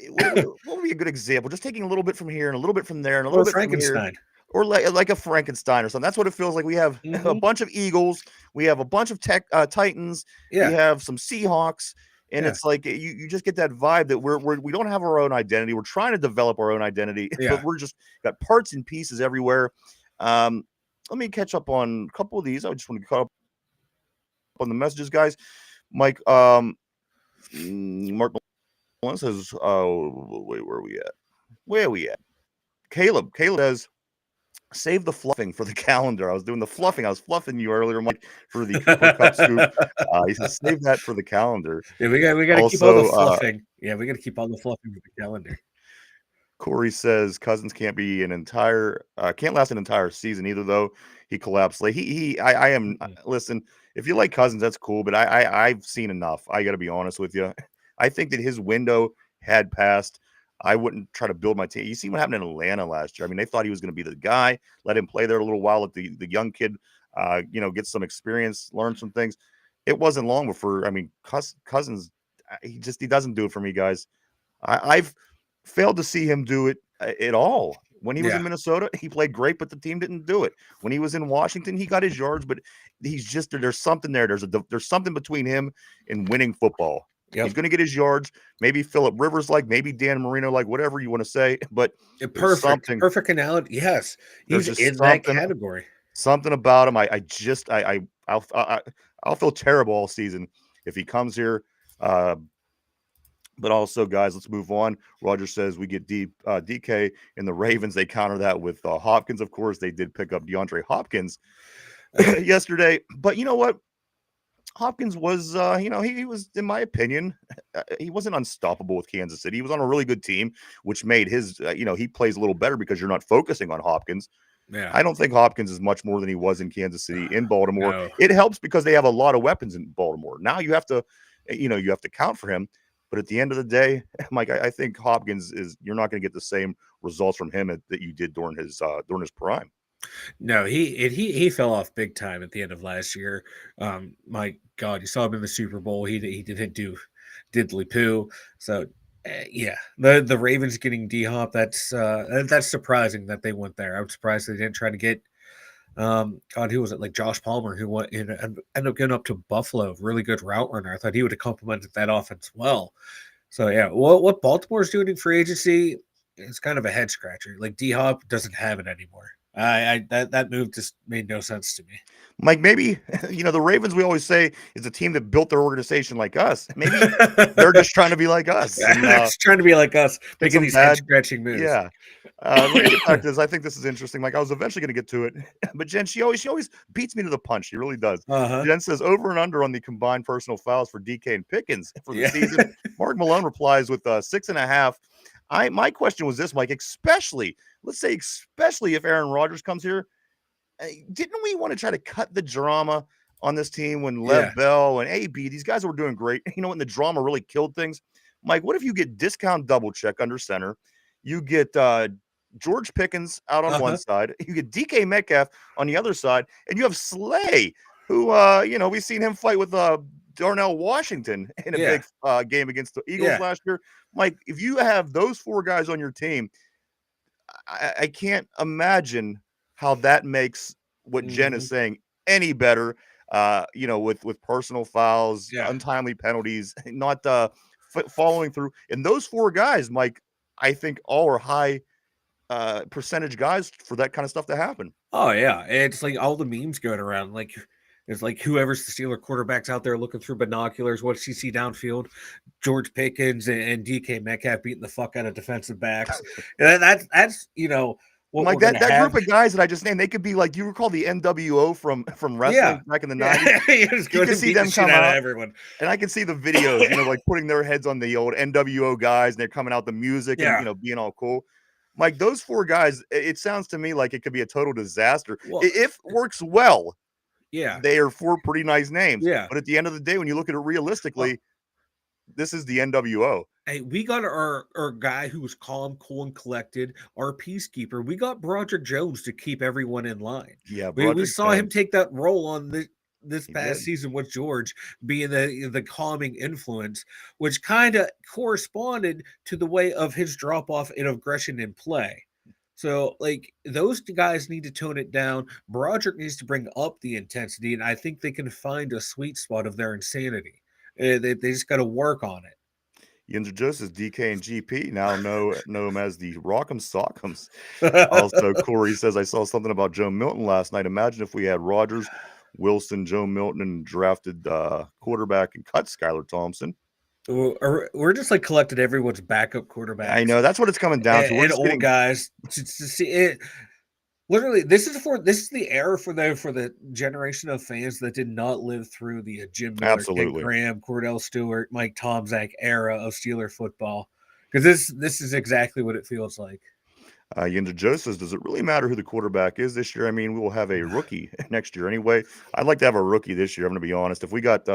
what would be a good example? Just taking a little bit from here and a little bit from there and a little bit from here. Or like a Frankenstein or something. That's what it feels like. We have a bunch of Eagles. We have a bunch of Titans.
Yeah.
We have some Seahawks. And it's like you just get that vibe that we don't have our own identity. We're trying to develop our own identity, but we're just got parts and pieces everywhere. Let me catch up on a couple of these. I just want to caught up on the messages, guys. Mike, Mark Malone says, wait, where are we at? Caleb says, save the fluffing for the calendar. I was doing the fluffing. I was fluffing you earlier, Mike, for the Cooper Cup scoop. He says, save that for the calendar.
Yeah, we got to keep all the fluffing. We got to keep all the fluffing for the calendar.
Corey says Cousins can't last an entire season either, though. He collapsed late. Listen, if you like Cousins, that's cool, but I've seen enough. I got to be honest with you. I think that his window had passed. I wouldn't try to build my team. You see what happened in Atlanta last year. I mean, they thought he was going to be the guy. Let him play there a little while. Let the young kid, get some experience, learn some things. It wasn't long before. I mean, Cousins, he doesn't do it for me, guys. I've failed to see him do it at all. When he was in Minnesota, he played great, but the team didn't do it. When he was in Washington, he got his yards, but there's something there. There's something between him and winning football. Yep. He's going to get his yards. Maybe Phillip Rivers maybe Dan Marino whatever you want to say. But
perfect analogy. Yes, he's in that category.
Something about him. I'll feel terrible all season if he comes here. But also, guys, let's move on. Roger says we get DK and the Ravens. They counter that with Hopkins. Of course, they did pick up DeAndre Hopkins yesterday. But you know what? Hopkins was, he was, in my opinion, he wasn't unstoppable with Kansas City. He was on a really good team, which made his, he plays a little better because you're not focusing on Hopkins.
Yeah.
I don't think Hopkins is much more than he was in Kansas City, in Baltimore. No. It helps because they have a lot of weapons in Baltimore. Now you have to count for him. But at the end of the day, Mike, I think Hopkins you're not going to get the same results from him that you did during his prime.
No, he fell off big time at the end of last year. My God, you saw him in the Super Bowl. He didn't do diddly poo. So the Ravens getting D-Hop, that's surprising that they went there. I'm surprised they didn't try to get who was it? Like Josh Palmer, who ended up getting up to Buffalo, really good route runner. I thought he would have complemented that offense well. So what Baltimore's doing in free agency is kind of a head scratcher. Like D-Hop doesn't have it anymore. That move just made no sense to me.
Mike, maybe, the Ravens, we always say, is a team that built their organization like us. Maybe they're just trying to be like us.
Just trying to be like us, making these head-scratching moves.
Yeah. Let me get back to this. I think this is interesting. Like, I was eventually going to get to it. But Jen, she always beats me to the punch. She really does.
Uh-huh.
Jen says, over and under on the combined personal fouls for DK and Pickens for the season. Mark Malone replies with 6.5. My question was this, Mike, especially if Aaron Rodgers comes here, didn't we want to try to cut the drama on this team when Lev Bell and AB, these guys were doing great, when the drama really killed things? Mike, what if you get discount double check under center? You get George Pickens out on one side, you get DK Metcalf on the other side, and you have Slay, who, we've seen him fight with Darnell Washington in a big game against the Eagles last year. Mike, if you have those four guys on your team, I can't imagine how that makes what Jen is saying any better. With personal fouls, untimely penalties, not following through. And those four guys, Mike, I think all are high percentage guys for that kind of stuff to happen.
Oh yeah, it's like all the memes going around. Like It's like whoever's the Steeler quarterbacks out there looking through binoculars, what does he see downfield? George Pickens and DK Metcalf beating the fuck out of defensive backs. And that's what
Like
we're gonna
that
have.
group of guys that I just named, they could be like, you recall the NWO from wrestling back in the 90s? You can see them come out,
everyone.
and I can see the videos, like putting their heads on the old NWO guys, and they're coming out the music and being all cool. Like those 4 guys, it sounds to me like it could be a total disaster.
Well,
if it works well,
yeah,
they are 4 pretty nice names.
Yeah.
But at the end of the day, when you look at it realistically, this is the NWO.
Hey, we got our guy who was calm, cool, and collected, our peacekeeper. We got Broderick Jones to keep everyone in line.
Yeah,
we saw him take that role on this past season with George being the calming influence, which kind of corresponded to the way of his drop off in aggression in play. So, like, those guys need to tone it down. Broderick needs to bring up the intensity, and I think they can find a sweet spot of their insanity. They just got to work on it.
Yinzer Joseph, DK, and GP now know him as the Rock'em Sock'ems. Also, Corey says, I saw something about Joe Milton last night. Imagine if we had Rodgers, Wilson, Joe Milton, and drafted quarterback and cut Skylar Thompson.
We're just like collected everyone's backup quarterback.
I know that's what it's coming down to. We're
and old
getting...
guys to see it. Literally, this is the era for the generation of fans that did not live through the Jim Miller, Ken Graham, Cordell Stewart, Mike Tomczak era of Steeler football. Because this is exactly what it feels like.
Yinzer Joe says, does it really matter who the quarterback is this year? I mean, we will have a rookie next year anyway. I'd like to have a rookie this year. I'm going to be honest. If we got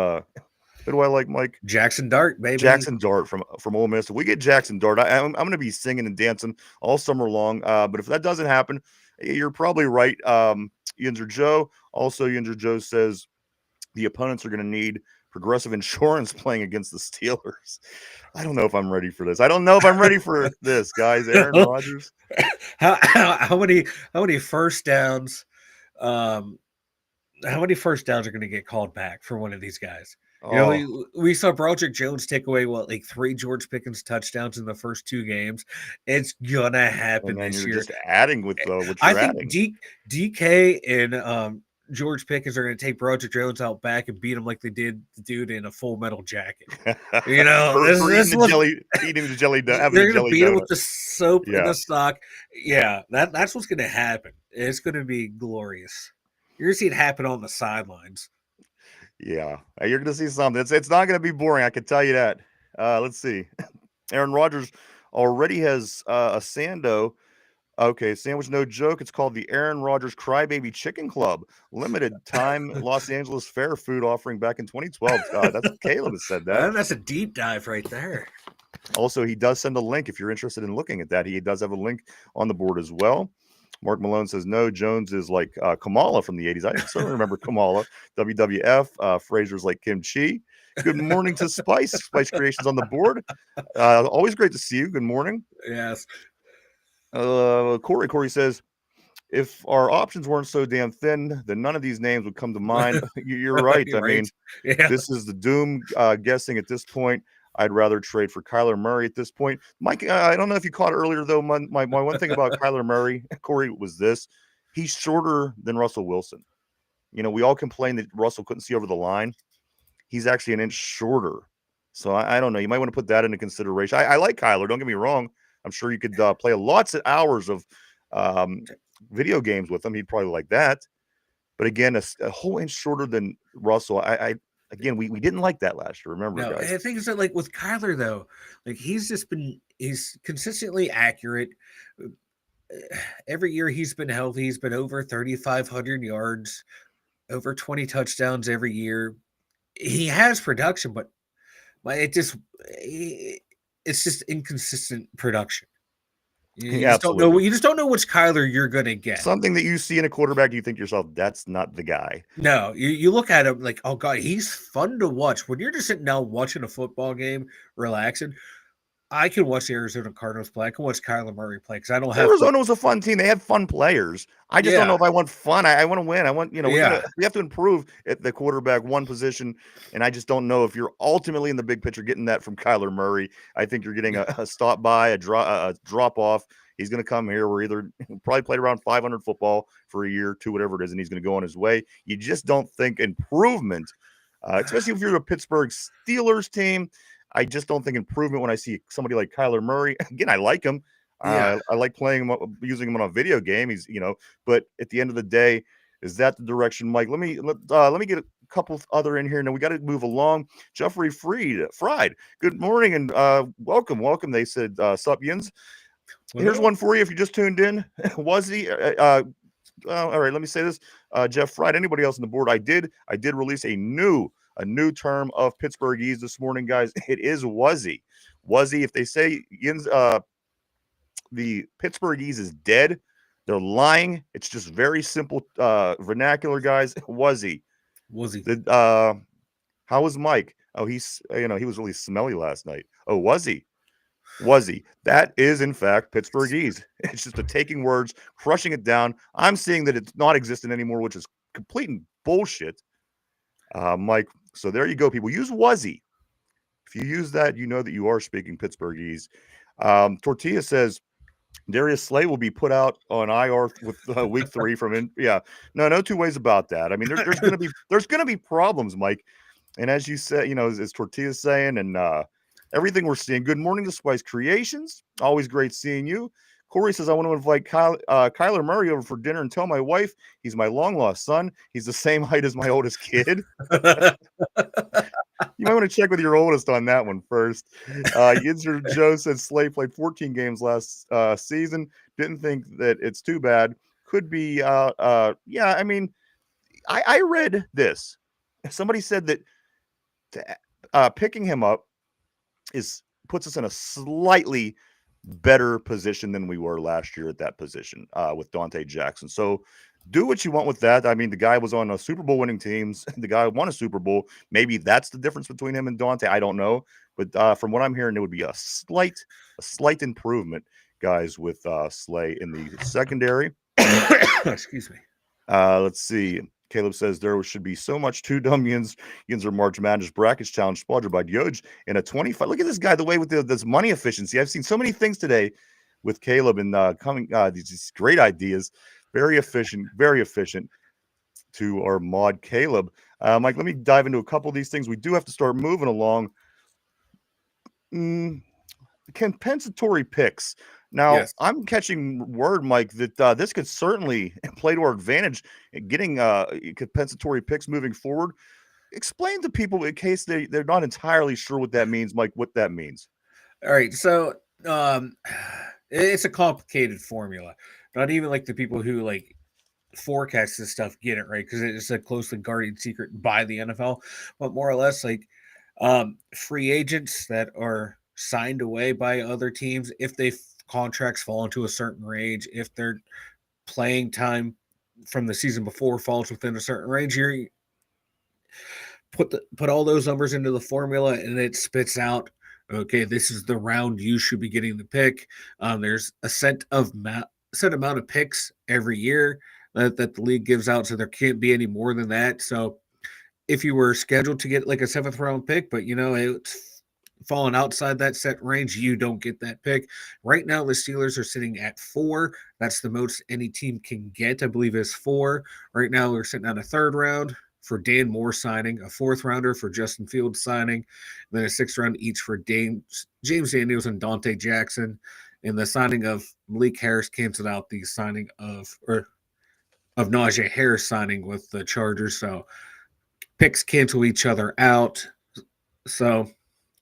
who do I like, Mike?
Jackson Dart, baby.
Jackson Dart from Ole Miss. If we get Jackson Dart, I'm going to be singing and dancing all summer long. But if that doesn't happen, you're probably right. Yinzer Joe. Also, Yinzer Joe says the opponents are going to need Progressive Insurance playing against the Steelers. I don't know if I'm ready for this. I don't know if I'm ready for this, guys. Aaron Rodgers.
How many first downs? How many first downs are going to get called back for one of these guys? We saw Broderick Jones take away 3 George Pickens touchdowns in the first 2 games. It's gonna happen this year.
Just adding with what you're adding.
DK and George Pickens are going to take Broderick Jones out back and beat him like they did the dude in a Full Metal Jacket.
Eating the jelly. They're
going to beat him with the soap and the stock. Yeah, that's what's going to happen. It's going to be glorious. You're going to see it happen on the sidelines.
Yeah, you're going to see something. It's not going to be boring, I can tell you that. Let's see. Aaron Rodgers already has a Sando. Okay, sandwich, no joke. It's called the Aaron Rodgers Crybaby Chicken Club. Limited time Los Angeles Fair food offering back in 2012. That's Caleb has said that.
That's a deep dive right there.
Also, he does send a link if you're interested in looking at that. He does have a link on the board as well. Mark Malone says, no, Jones is like Kamala from the 80s. I certainly remember Kamala. WWF, Fraser's like Kim Chi. Good morning to Spice. Spice Creations on the board. Always great to see you. Good morning.
Yes.
Corey says, if our options weren't so damn thin, then none of these names would come to mind. You're right. I mean, this is the doom guessing at this point. I'd rather trade for Kyler Murray at this point. Mike, I don't know if you caught it earlier, though. My one thing about Kyler Murray, Corey, was this. He's shorter than Russell Wilson. We all complain that Russell couldn't see over the line. He's actually an inch shorter. So I don't know. You might want to put that into consideration. I like Kyler. Don't get me wrong. I'm sure you could play lots of hours of video games with him. He'd probably like that. But again, a whole inch shorter than Russell. Again, we didn't like that last year. Remember, guys.
I think it's like with Kyler though, like he's consistently accurate. Every year he's been healthy. He's been over 3,500 yards, over 20 touchdowns every year. He has production, but it's just inconsistent production. You just don't know. You just don't know which Kyler you're going to get.
Something that you see in a quarterback, you think to yourself, that's not the guy.
No, you look at him like, oh God, he's fun to watch. When you're just sitting down watching a football game, relaxing, I can watch the Arizona Cardinals play. I can watch Kyler Murray play because I don't have.
Arizona was a fun team. They had fun players. I just don't know if I want fun. I want to win. I want, we have to improve at the quarterback one position. And I just don't know if you're ultimately in the big picture getting that from Kyler Murray. I think you're getting a stop by, a drop off. He's going to come here. We're either probably played around 500 football for a year, two, whatever it is, and he's going to go on his way. You just don't think improvement, especially if you're a Pittsburgh Steelers team. I just don't think improvement when I see somebody like Kyler Murray. Again, I like him. I like playing him, using him on a video game. He's, but at the end of the day, is that the direction, Mike? Let me get a couple other in here. Now we got to move along. Jeffrey Fried. Good morning and welcome. They said sup yins. Here's one for you if you just tuned in. Was he? All right. Let me say this. Jeff Fried. Anybody else on the board? I did release a new term of Pittsburghese this morning, guys. It is Wuzzy. Wuzzy. If they say yins, the Pittsburghese is dead, they're lying. It's just very simple vernacular, guys. Wuzzy. How was Mike? Oh, he was really smelly last night. Oh, was he? That is, in fact, Pittsburghese. It's just a taking words, crushing it down. I'm seeing that it's not existent anymore, which is complete bullshit. Mike, so there you go, people. Use Wuzzy. If you use that, you know that you are speaking Pittsburghese. Tortilla says, Darius Slay will be put out on IR with week 3 no two ways about that. I mean, there's gonna be problems, Mike. And as you said, as Tortilla's saying, and everything we're seeing. Good morning to Spice Creations. Always great seeing you. Corey says, I want to invite Kyler Murray over for dinner and tell my wife he's my long lost son. He's the same height as my oldest kid. You might want to check with your oldest on that one first. Yinzer Joe says Slay played 14 games last season. Didn't think that it's too bad. Could be, I read this. Somebody said that picking him up puts us in a slightly better position than we were last year at that position with Dante Jackson. So do what you want with that. I mean, the guy was on a Super Bowl winning teams. The guy won a Super Bowl. Maybe that's the difference between him and Dante. I don't know. But from what I'm hearing, it would be a slight improvement, guys, with Slay in the secondary.
Excuse me.
Let's see. Caleb says there should be so much too dumb yins or March Madness brackets challenge sponsored by Yoj in a 25. Look at this guy, the way with this money efficiency. I've seen so many things today with Caleb and these great ideas. Very efficient to our mod Caleb. Mike, let me dive into a couple of these things. We do have to start moving along. Compensatory picks. Now, yes. I'm catching word, Mike, that this could certainly play to our advantage in getting compensatory picks moving forward. Explain to people in case they're not entirely sure what that means, Mike, what that means.
All right. So it's a complicated formula. Not even like the people who like forecast this stuff get it right because it's a closely guarded secret by the NFL, but more or less like free agents that are signed away by other teams, if they contracts fall into a certain range, if their playing time from the season before falls within a certain range, you put all those numbers into the formula and it spits out, okay, this is the round you should be getting the pick. There's a set amount of picks every year that the league gives out, so there can't be any more than that. So if you were scheduled to get like a 7th round pick, but it's falling outside that set range, you don't get that pick. Right now, the Steelers are sitting at 4. That's the most any team can get, I believe, is 4. Right now, we're sitting on a 3rd round for Dan Moore signing, a 4th rounder for Justin Fields signing, and then a 6th round each for James Daniels and Dante Jackson. And the signing of Malik Harris canceled out the signing of Najee Harris signing with the Chargers. So picks cancel each other out. So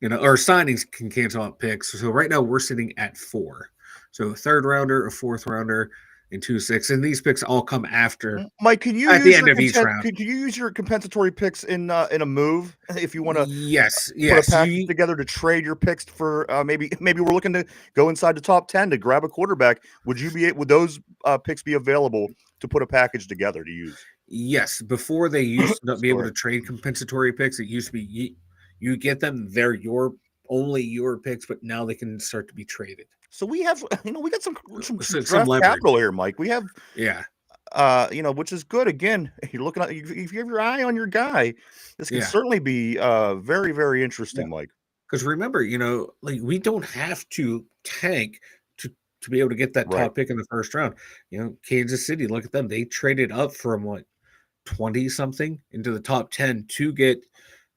or signings can cancel out picks. So right now we're sitting at 4. So a 3rd rounder, a 4th rounder, and 2 6. And these picks all come after.
Mike, can you
at the end of each round?
Can you use your compensatory picks in a move if you want to?
Yes.
Put a package together to trade your picks for maybe we're looking to go inside the top 10 to grab a quarterback. Would those picks be available to put a package together to use?
Yes. Before they used to not be able to trade compensatory picks, it used to be you get them, they're only your picks, but now they can start to be traded.
So we have, we got some draft capital here, Mike. We have, which is good. Again, you're looking at, if you have your eye on your guy, this can certainly be very, very interesting, Mike.
Because remember, like we don't have to tank to to be able to get that
Right.
top pick in the first round. Kansas City, look at them. They traded up from what 20 something into the top 10 to get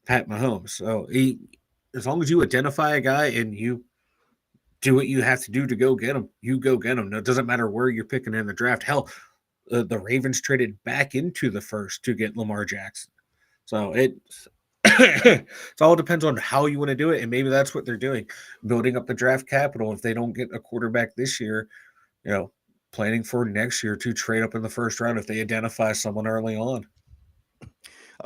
Pat Mahomes. So as long as you identify a guy and you do what you have to do to go get him, you go get him. No, it doesn't matter where you're picking in the draft. Hell, the Ravens traded back into the first to get Lamar Jackson. So it all depends on how you want to do it, and maybe that's what they're doing, building up the draft capital. If they don't get a quarterback this year, planning for next year to trade up in the first round if they identify someone early on.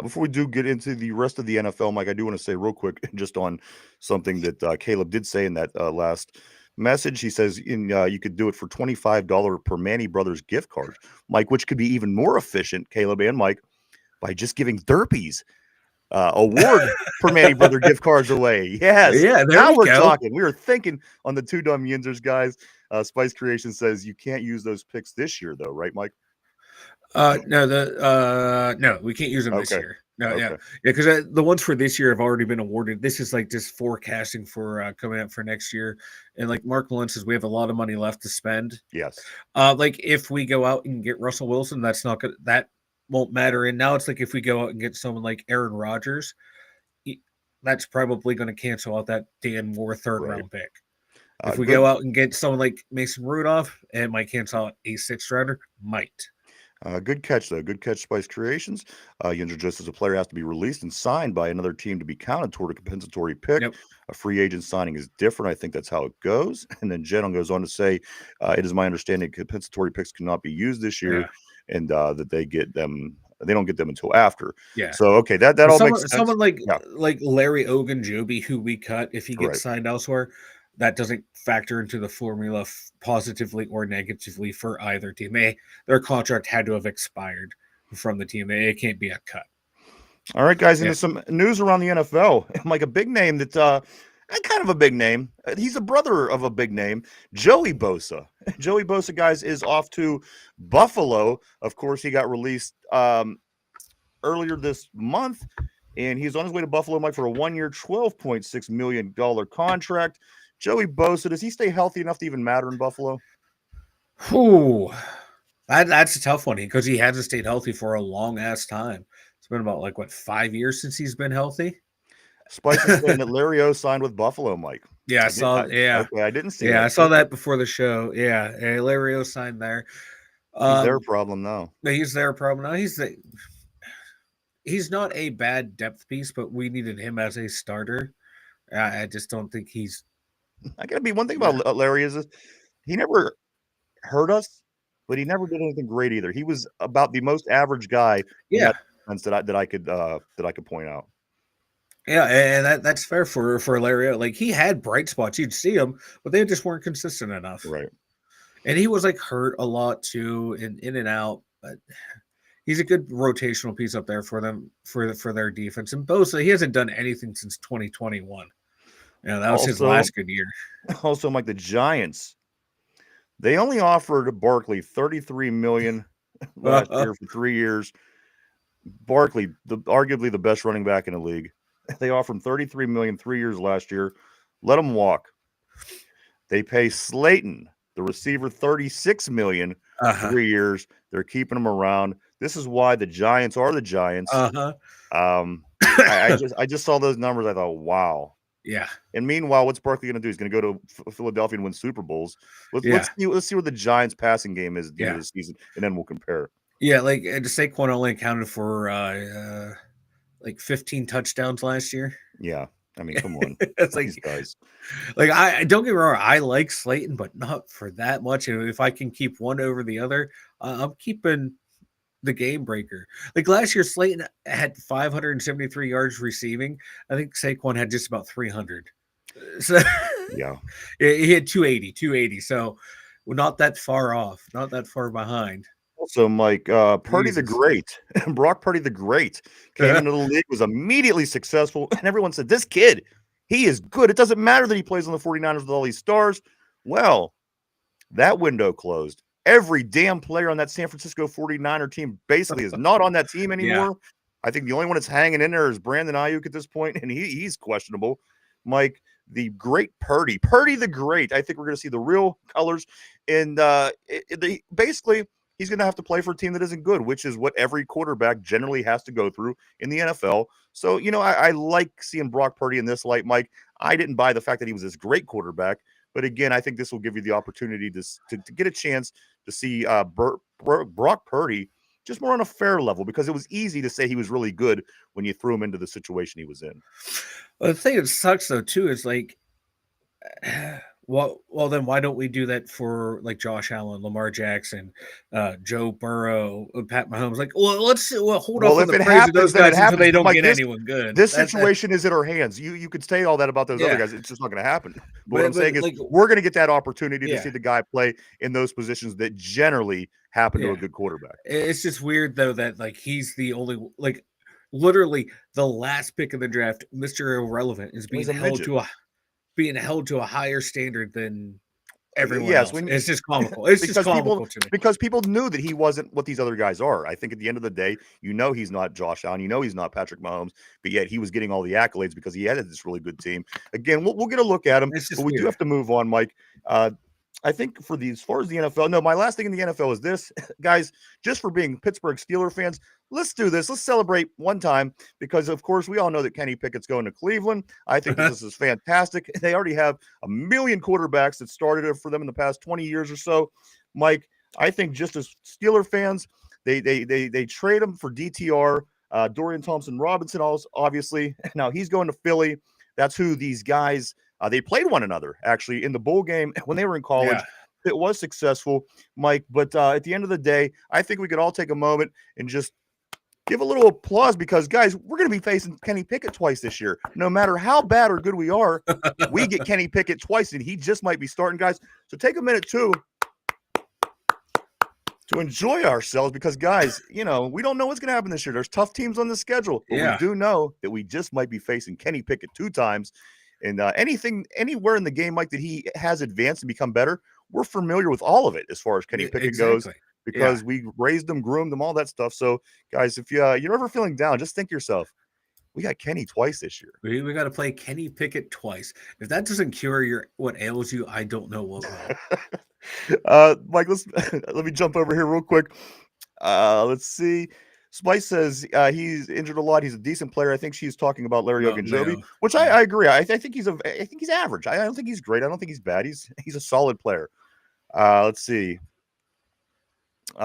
Before we do get into the rest of the NFL, Mike, I do want to say real quick just on something that Caleb did say in that last message. He says you could do it for $25 per Manny Brothers gift card, Mike, which could be even more efficient, Caleb and Mike, by just giving Derpies award per Manny Brother gift cards away. Yes.
Yeah,
now we're talking. We were thinking on the Two Dumb Yinzers, guys. Spice Creation says you can't use those picks this year, though, right, Mike?
No, we can't use them this year. No, yeah, because the ones for this year have already been awarded. This is like just forecasting for coming up for next year. And like Mark Malone says, we have a lot of money left to spend.
Yes.
Like if we go out and get Russell Wilson, that won't matter. And now it's like if we go out and get someone like Aaron Rodgers, that's probably going to cancel out that Dan Moore third round pick. If we go out and get someone like Mason Rudolph, it might cancel out a sixth rounder. Might.
Good catch, though. Good catch, Spice Creations. Yinzer just as a player has to be released and signed by another team to be counted toward a compensatory pick.
Yep.
A free agent signing is different. I think that's how it goes. And then Jen goes on to say, it is my understanding compensatory picks cannot be used this year, and that they don't get them until after.
Yeah.
So okay, that all makes sense.
Someone like Larry Ogunjobi, who we cut if he gets signed elsewhere, that doesn't factor into the formula positively or negatively for either team. Their contract had to have expired from the team. It can't be a cut.
All right, guys, into some news around the NFL. Like a big name that kind of a big name. He's a brother of a big name, Joey Bosa. Joey Bosa, guys, is off to Buffalo. Of course, he got released earlier this month, and he's on his way to Buffalo, Mike, for a 1-year, $12.6 million contract. Joey Bosa, does he stay healthy enough to even matter in Buffalo?
That's a tough one because he hasn't stayed healthy for a long-ass time. It's been about, 5 years since he's been healthy?
Spice is saying that Larry O signed with Buffalo, Mike.
Yeah, I saw. Yeah,
okay, I didn't see.
Yeah, I saw that before the show. Yeah, Larry O signed there.
He's their problem now.
He's their problem now. He's not a bad depth piece, but we needed him as a starter. I just don't think he's.
I gotta be one thing about Larry is he never hurt us, but he never did anything great either. He was about the most average guy.
Yeah,
that I could point out.
Yeah, and that's fair for Larry. Like he had bright spots, you'd see him, but they just weren't consistent enough.
Right.
And he was hurt a lot too, in and out. But he's a good rotational piece up there for them for their defense. And Bosa, he hasn't done anything since 2021. That was his last good year.
Also, Mike, the Giants, they only offered Barkley $33 million last year for 3 years. Barkley, arguably the best running back in the league. They offered him $33 million 3 years last year. Let him walk. They pay Slayton, the receiver, $36 million 3 years. They're keeping him around. This is why the Giants are the Giants. I just saw those numbers. I thought, wow.
Yeah.
And meanwhile, what's Barkley going to do? He's going to go to Philadelphia and win Super Bowls. Let's see what the Giants' passing game is at the end of the season, and then we'll compare.
Yeah, Saquon only accounted for 15 touchdowns last year.
Yeah, I mean, come on,
it's
these guys.
I don't get me wrong. I like Slayton, but not for that much. And if I can keep one over the other, I'm keeping the game breaker. Like last year, Slayton had 573 yards receiving. I think Saquon had just about 300. So
yeah,
he had 280. So we're not that far off, not that far behind.
Also, Mike, Purdy the Great, Brock Purdy the Great came into the league, was immediately successful, and everyone said, this kid, he is good. It doesn't matter that he plays on the 49ers with all these stars. Well, that window closed. Every damn player on that San Francisco 49er team basically is not on that team anymore. Yeah. I think the only one that's hanging in there is Brandon Ayuk at this point, and he's questionable. Mike, the great Purdy the Great. I think we're going to see the real colors. And basically, he's going to have to play for a team that isn't good, which is what every quarterback generally has to go through in the NFL. So, I like seeing Brock Purdy in this light, Mike. I didn't buy the fact that he was this great quarterback. But again, I think this will give you the opportunity to get a chance to see Brock Purdy just more on a fair level, because it was easy to say he was really good when you threw him into the situation he was in.
Well, the thing that sucks, though, too, is like, well, then why don't we do that for like Josh Allen, Lamar Jackson, Joe Burrow, Pat Mahomes? Like, let's hold off on the praise of those guys until they don't get anyone good.
This situation is in our hands. You could say all that about those other guys. It's just not going to happen. But what I'm saying is, we're going to get that opportunity to see the guy play in those positions that generally happen to a good quarterback.
It's just weird, though, that like he's the only, like, literally the last pick of the draft, Mr. Irrelevant, is being held to a higher standard than everyone else. It's just comical. It's just comical to me.
Because people knew that he wasn't what these other guys are. I think at the end of the day, he's not Josh Allen. He's not Patrick Mahomes. But yet he was getting all the accolades because he had this really good team. Again, we'll get a look at him. But we do have to move on, Mike. I think as far as the NFL, no, my last thing in the NFL is this. Guys, just for being Pittsburgh Steelers fans, let's do this. Let's celebrate one time, because, of course, we all know that Kenny Pickett's going to Cleveland. I think this is fantastic. They already have a million quarterbacks that started it for them in the past 20 years or so. Mike, I think just as Steeler fans, they trade him for DTR, Dorian Thompson-Robinson, obviously. Now he's going to Philly. That's who these guys they played one another, actually, in the bowl game when they were in college. Yeah. It was successful, Mike. But at the end of the day, I think we could all take a moment and just give a little applause, because, guys, we're going to be facing Kenny Pickett twice this year. No matter how bad or good we are, we get Kenny Pickett twice, and he just might be starting, guys. So take a minute, too, to enjoy ourselves, because, guys, we don't know what's going to happen this year. There's tough teams on the schedule, but we do know that we just might be facing Kenny Pickett 2 times. And anywhere in the game, Mike, that he has advanced and become better, we're familiar with all of it as far as Kenny Pickett goes, because we raised him, groomed him, all that stuff. So, guys, if you're ever feeling down, just think to yourself, we got Kenny twice this year.
We got to play Kenny Pickett twice. If that doesn't cure what ails you, I don't know what
will. Mike, let me jump over here real quick. Let's see. Spice says he's injured a lot. He's a decent player. I think she's talking about Larry Ogunjobi, which I agree. I think he's average. I don't think he's great. I don't think he's bad. He's a solid player. Let's see.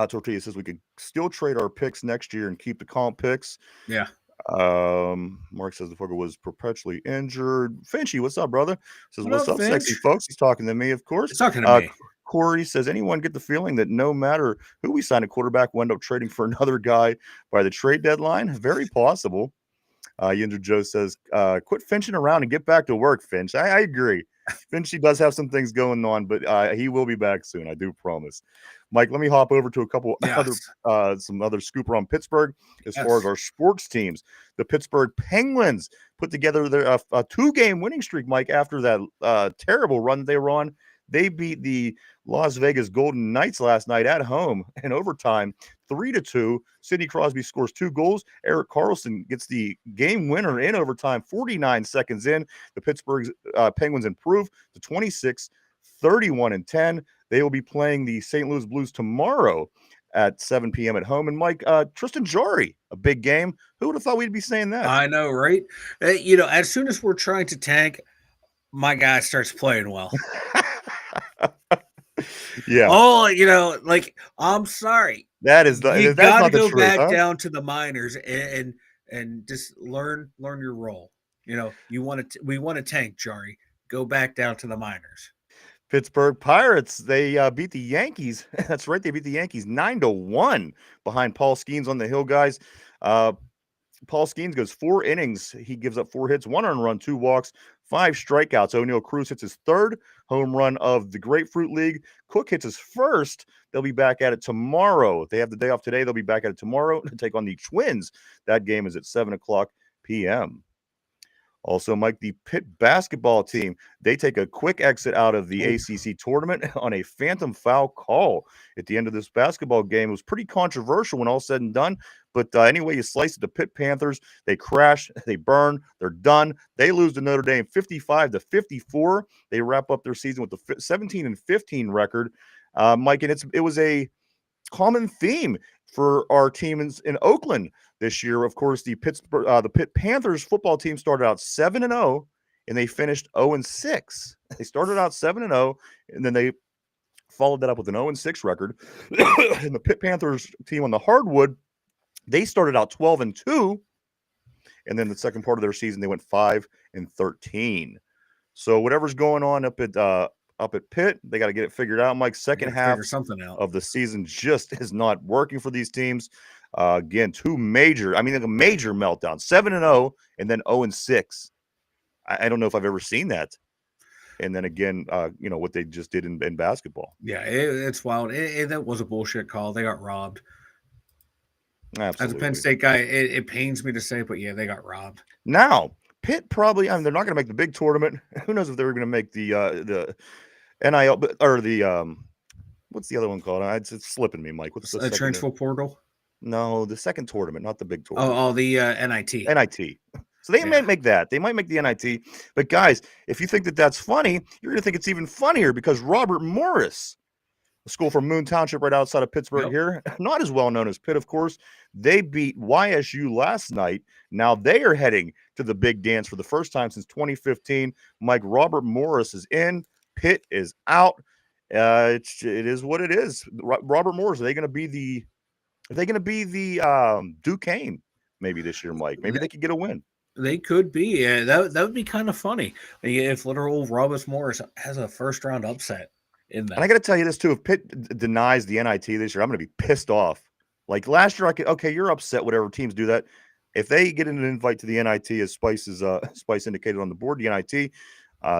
Tortilla says we could still trade our picks next year and keep the comp picks.
Yeah.
Mark says the fucker was perpetually injured. Finchy, what's up, brother? Says, what's up, sexy folks? He's talking to me, of course.
He's talking to me.
Corey says, anyone get the feeling that no matter who we sign a quarterback, we'll end up trading for another guy by the trade deadline? Very possible. Yender Joe says, quit finching around and get back to work, Finch. I agree. Finchy does have some things going on, but he will be back soon. I do promise. Mike, let me hop over to a couple some other scooper on Pittsburgh as far as our sports teams. The Pittsburgh Penguins put together their a 2-game winning streak, Mike, after that terrible run they were on. They beat the Las Vegas Golden Knights last night at home in overtime, 3-2. Sidney Crosby scores 2 goals. Erik Karlsson gets the game winner in overtime, 49 seconds in. The Pittsburgh Penguins improve to 26, 31-10. They will be playing the St. Louis Blues tomorrow at 7 p.m. at home. And Mike, Tristan Jarry, a big game. Who would have thought we'd be saying that?
I know, right? As soon as we're trying to tank, my guy starts playing well.
Yeah.
Oh, I'm sorry.
That's not the truth. You got to go
back down to the minors and just learn your role. We want to tank, Jarry. Go back down to the minors.
Pittsburgh Pirates, they beat the Yankees. That's right, they beat the Yankees 9-1 behind Paul Skeens on the hill, guys. Paul Skeens goes 4 innings. He gives up 4 hits, 1 earned run, 2 walks, 5 strikeouts. O'Neill Cruz hits his 3rd home run of the Grapefruit League. Cook hits his 1st. They'll be back at it tomorrow. They have the day off today. They'll be back at it tomorrow to take on the Twins. That game is at 7:00 p.m. Also, Mike, the Pitt basketball team, they take a quick exit out of the ACC tournament on a phantom foul call at the end of this basketball game. It was pretty controversial when all said and done, But anyway, you slice it, the Pitt Panthers, they crash, they burn, they're done. They lose to Notre Dame 55-54. They wrap up their season with the 17-15 record. Mike, and it was a common theme for our team in Oakland this year. Of course, the Pitt Panthers football team started out 7-0, and they finished 0-6. They started out 7-0, and then they followed that up with an 0-6 record. And the Pitt Panthers team on the hardwood, they started out 12-2, and then the second part of their season they went 5-13. So whatever's going on up at Pitt, they got to get it figured out. Mike, second half of the season just is not working for these teams. Again, a major meltdown, 7-0 and then 0-6. I don't know if I've ever seen that. And then again, what they just did in basketball.
Yeah, it's wild. That was a bullshit call. They got robbed.
Absolutely.
As a Penn State guy, it pains me to say, but yeah, they got robbed.
Now, Pitt probably, they're not going to make the big tournament. Who knows if they're going to make the NIL or the what's the other one called? It's slipping me, Mike. What's the
transfer portal?
No, the second tournament, not the big tournament.
Oh, the NIT.
NIT. So they might make that. They might make the NIT. But guys, if you think that that's funny, you're going to think it's even funnier because Robert Morris, a school from Moon Township right outside of Pittsburgh here, not as well known as Pitt, of course, they beat YSU last night. Now they are heading to the big dance for the first time since 2015. Mike, Robert Morris is in. Pitt is out. It is what it is. Robert Morris, are they going to be the Duquesne maybe this year, Mike? Maybe they could get a win.
They could be. Yeah, that would be kind of funny if literal Robert Morris has a first round upset in that.
And I got to tell you this too: if Pitt denies the NIT this year, I'm going to be pissed off. Like last year, you're upset. Whatever teams do that. If they get an invite to the NIT, as Spice indicated on the board, the NIT,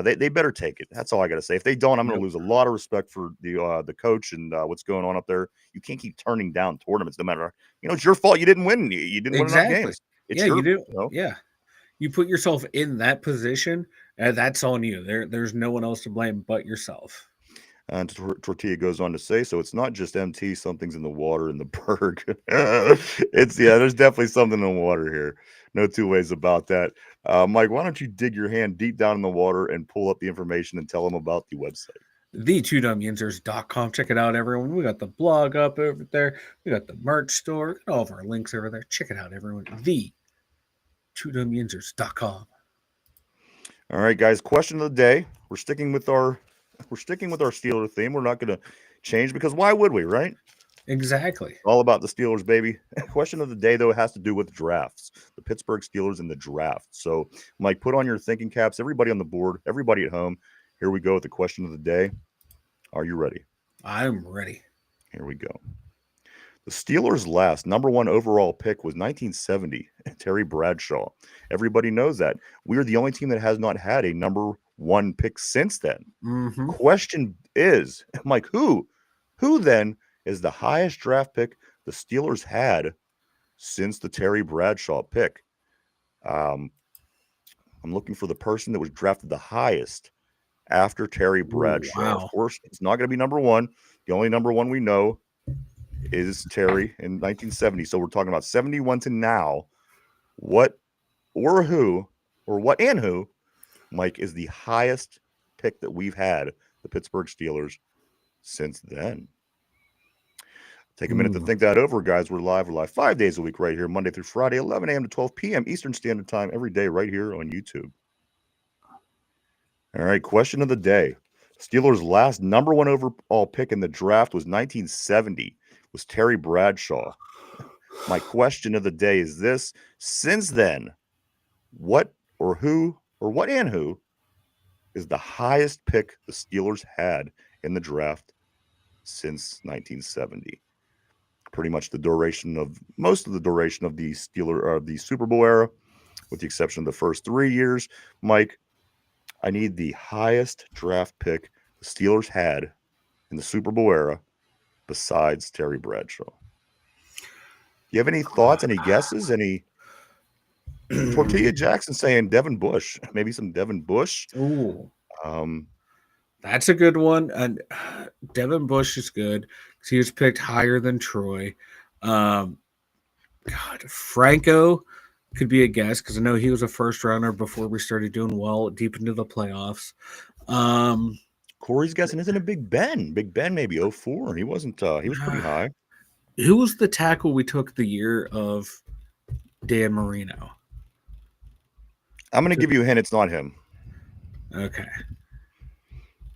they better take it. That's all I got to say. If they don't, I'm going to lose a lot of respect for the coach and what's going on up there. You can't keep turning down tournaments, no matter. It's your fault. You didn't win. You didn't win enough games.
You do. Yeah. You put yourself in that position, and that's on you. There's no one else to blame but yourself.
And Tortilla goes on to say, so it's not just MT, something's in the water in the Berg. There's definitely something in the water here. No two ways about that. Mike, why don't you dig your hand deep down in the water and pull up the information and tell them about the website?
The2dumbyinserts.com. Check it out, everyone. We got the blog up over there. We got the merch store. All of our links over there. Check it out, everyone. The2dumbyinserts.com.
All right, guys. Question of the day. We're sticking with our Steeler theme. We're not going to change because why would we, right?
Exactly.
All about the Steelers, baby. Question of the day, though, has to do with drafts. The Pittsburgh Steelers in the draft. So, Mike, put on your thinking caps. Everybody on the board, everybody at home. Here we go with the question of the day. Are you ready?
I'm ready.
Here we go. The Steelers' last number one overall pick was 1970, Terry Bradshaw. Everybody knows that. We are the only team that has not had a number one pick since then.
Mm-hmm.
Question is, Mike, who then is the highest draft pick the Steelers had since the Terry Bradshaw pick? I'm looking for the person that was drafted the highest after Terry Bradshaw.
Wow.
Of course, it's not going to be number one. The only number one we know is Terry in 1970. So we're talking about 71 to now. What and who, Mike, is the highest pick that we've had, the Pittsburgh Steelers, since then? Take a minute to think that over, guys. We're live 5 days a week right here, Monday through Friday, 11 a.m. to 12 p.m. Eastern Standard Time, every day right here on YouTube. All right, question of the day. Steelers' last number one overall pick in the draft was 1970, was Terry Bradshaw. My question of the day is this. Since then, what and who is the highest pick the Steelers had in the draft since 1970? Pretty much most of the duration of the Super Bowl era, with the exception of the first 3 years. Mike, I need the highest draft pick the Steelers had in the Super Bowl era besides Terry Bradshaw. Do you have any thoughts, any guesses, any? Tortilla Jackson saying Devin Bush, maybe some Devin Bush.
Ooh, that's a good one. And Devin Bush is good because he was picked higher than Troy. God, Franco could be a guess because I know he was a first rounder before we started doing well deep into the playoffs.
Corey's guessing, isn't it Big Ben? Big Ben maybe 04. He wasn't. He was pretty high.
Who was the tackle we took the year of Dan Marino?
I'm going to give you a hint. It's not him.
Okay.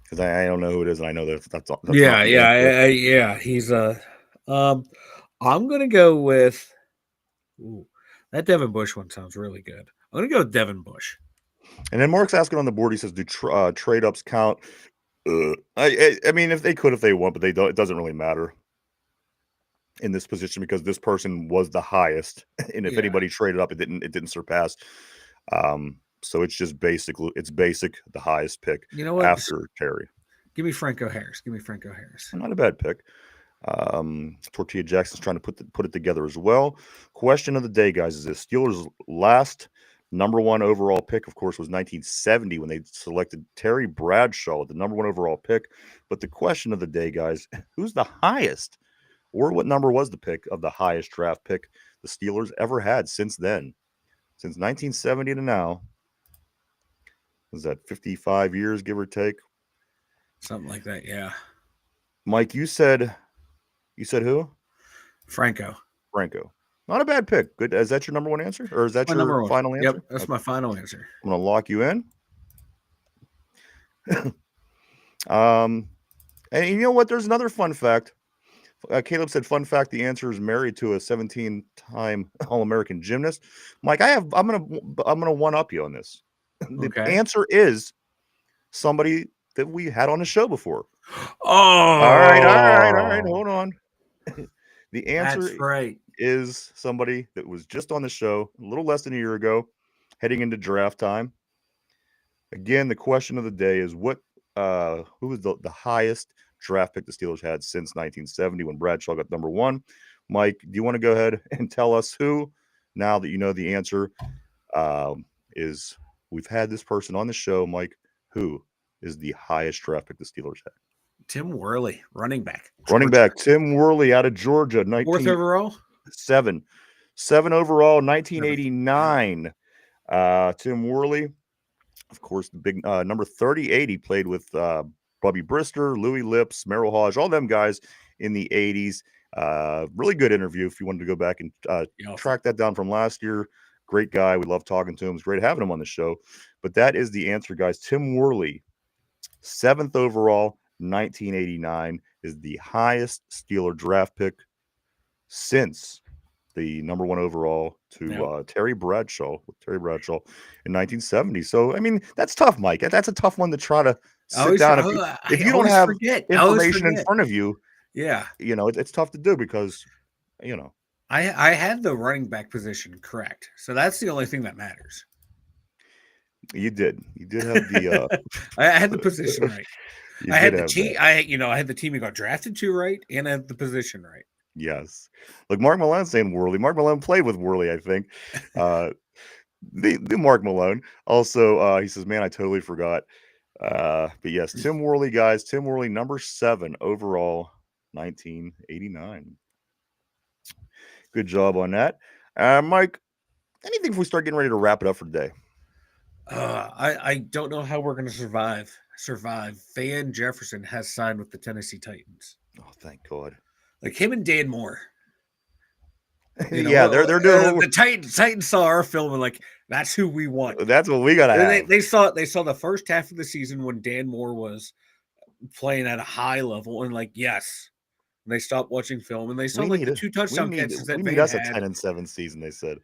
Because I don't know who it is, and I know that's
yeah. He's I'm gonna go with. Ooh, that Devin Bush one sounds really good. I'm gonna go with Devin Bush.
And then Mark's asking on the board. He says, "Do trade ups count?" I mean, if they could, if they want, but they don't. It doesn't really matter in this position because this person was the highest, and if anybody traded up, it didn't surpass. So it's just basic. The highest pick.
You know what?
After Terry,
give me Franco Harris.
Not a bad pick. Tortilla Jackson's trying to put it together as well. Question of the day, guys, is this: Steelers' last number one overall pick, of course, was 1970 when they selected Terry Bradshaw, the number one overall pick. But the question of the day, guys, who's the highest, or what number was the pick of the highest draft pick the Steelers ever had since then? Since 1970 to now, is that 55 years, give or take?
Something like that, yeah.
Mike, you said who?
Franco.
Not a bad pick. Good. Is that your number one answer? Or is that your final answer?
Yep, that's my final answer.
I'm going to lock you in. And you know what? There's another fun fact. Caleb said, fun fact, the answer is married to a 17-time All-American gymnast. Mike, I'm gonna one-up you on this. The answer is somebody that we had on the show before.
Oh,
all right. Hold on. The answer is somebody that was just on the show a little less than a year ago, heading into draft time. Again, the question of the day is who was the highest draft pick the Steelers had since 1970 when Bradshaw got number one? Mike, do you want to go ahead and tell us who, now that you know the answer, is we've had this person on the show, Mike, who is the highest draft pick the Steelers had?
Tim Worley, running back.
Tim Worley out of Georgia.
Fourth overall?
Seven overall, 1989. Tim Worley, of course, the big number 38. He played with Bubby Brister, Louis Lips, Merrill Hodge, all them guys in the 80s. Really good interview if you wanted to go back and track that down from last year. Great guy. We love talking to him. It's great having him on the show. But that is the answer, guys. Tim Worley, 7th overall, 1989, is the highest Steeler draft pick since the number one overall to Terry Bradshaw in 1970. So, I mean, that's tough, Mike. That's a tough one to try to sit down. If you don't have information in front of you, it's tough to do because,
I had the running back position correct. So that's the only thing that matters.
You did have the
I had the position right. I had the team. I had the team you got drafted to right, and I had the position right.
Yes. Look, Mark Malone saying Worley. Mark Malone played with Worley, I think. The Mark Malone. Also, he says, man, I totally forgot. But yes, Tim Worley, guys. Tim Worley, number 7 overall, 1989. Good job on that. Mike, anything if we start getting ready to wrap it up for today?
I don't know how we're going to survive. Van Jefferson has signed with the Tennessee Titans.
Oh, thank God.
Like him and Dan Moore.
Yeah, they're doing
the Titans saw our film and like that's who we want.
That's what we gotta have.
They saw the first half of the season when Dan Moore was playing at a high level and like yes. And they stopped watching film and they saw the 2 touchdown catches that Van
us
had.
A 10-7 season, they said.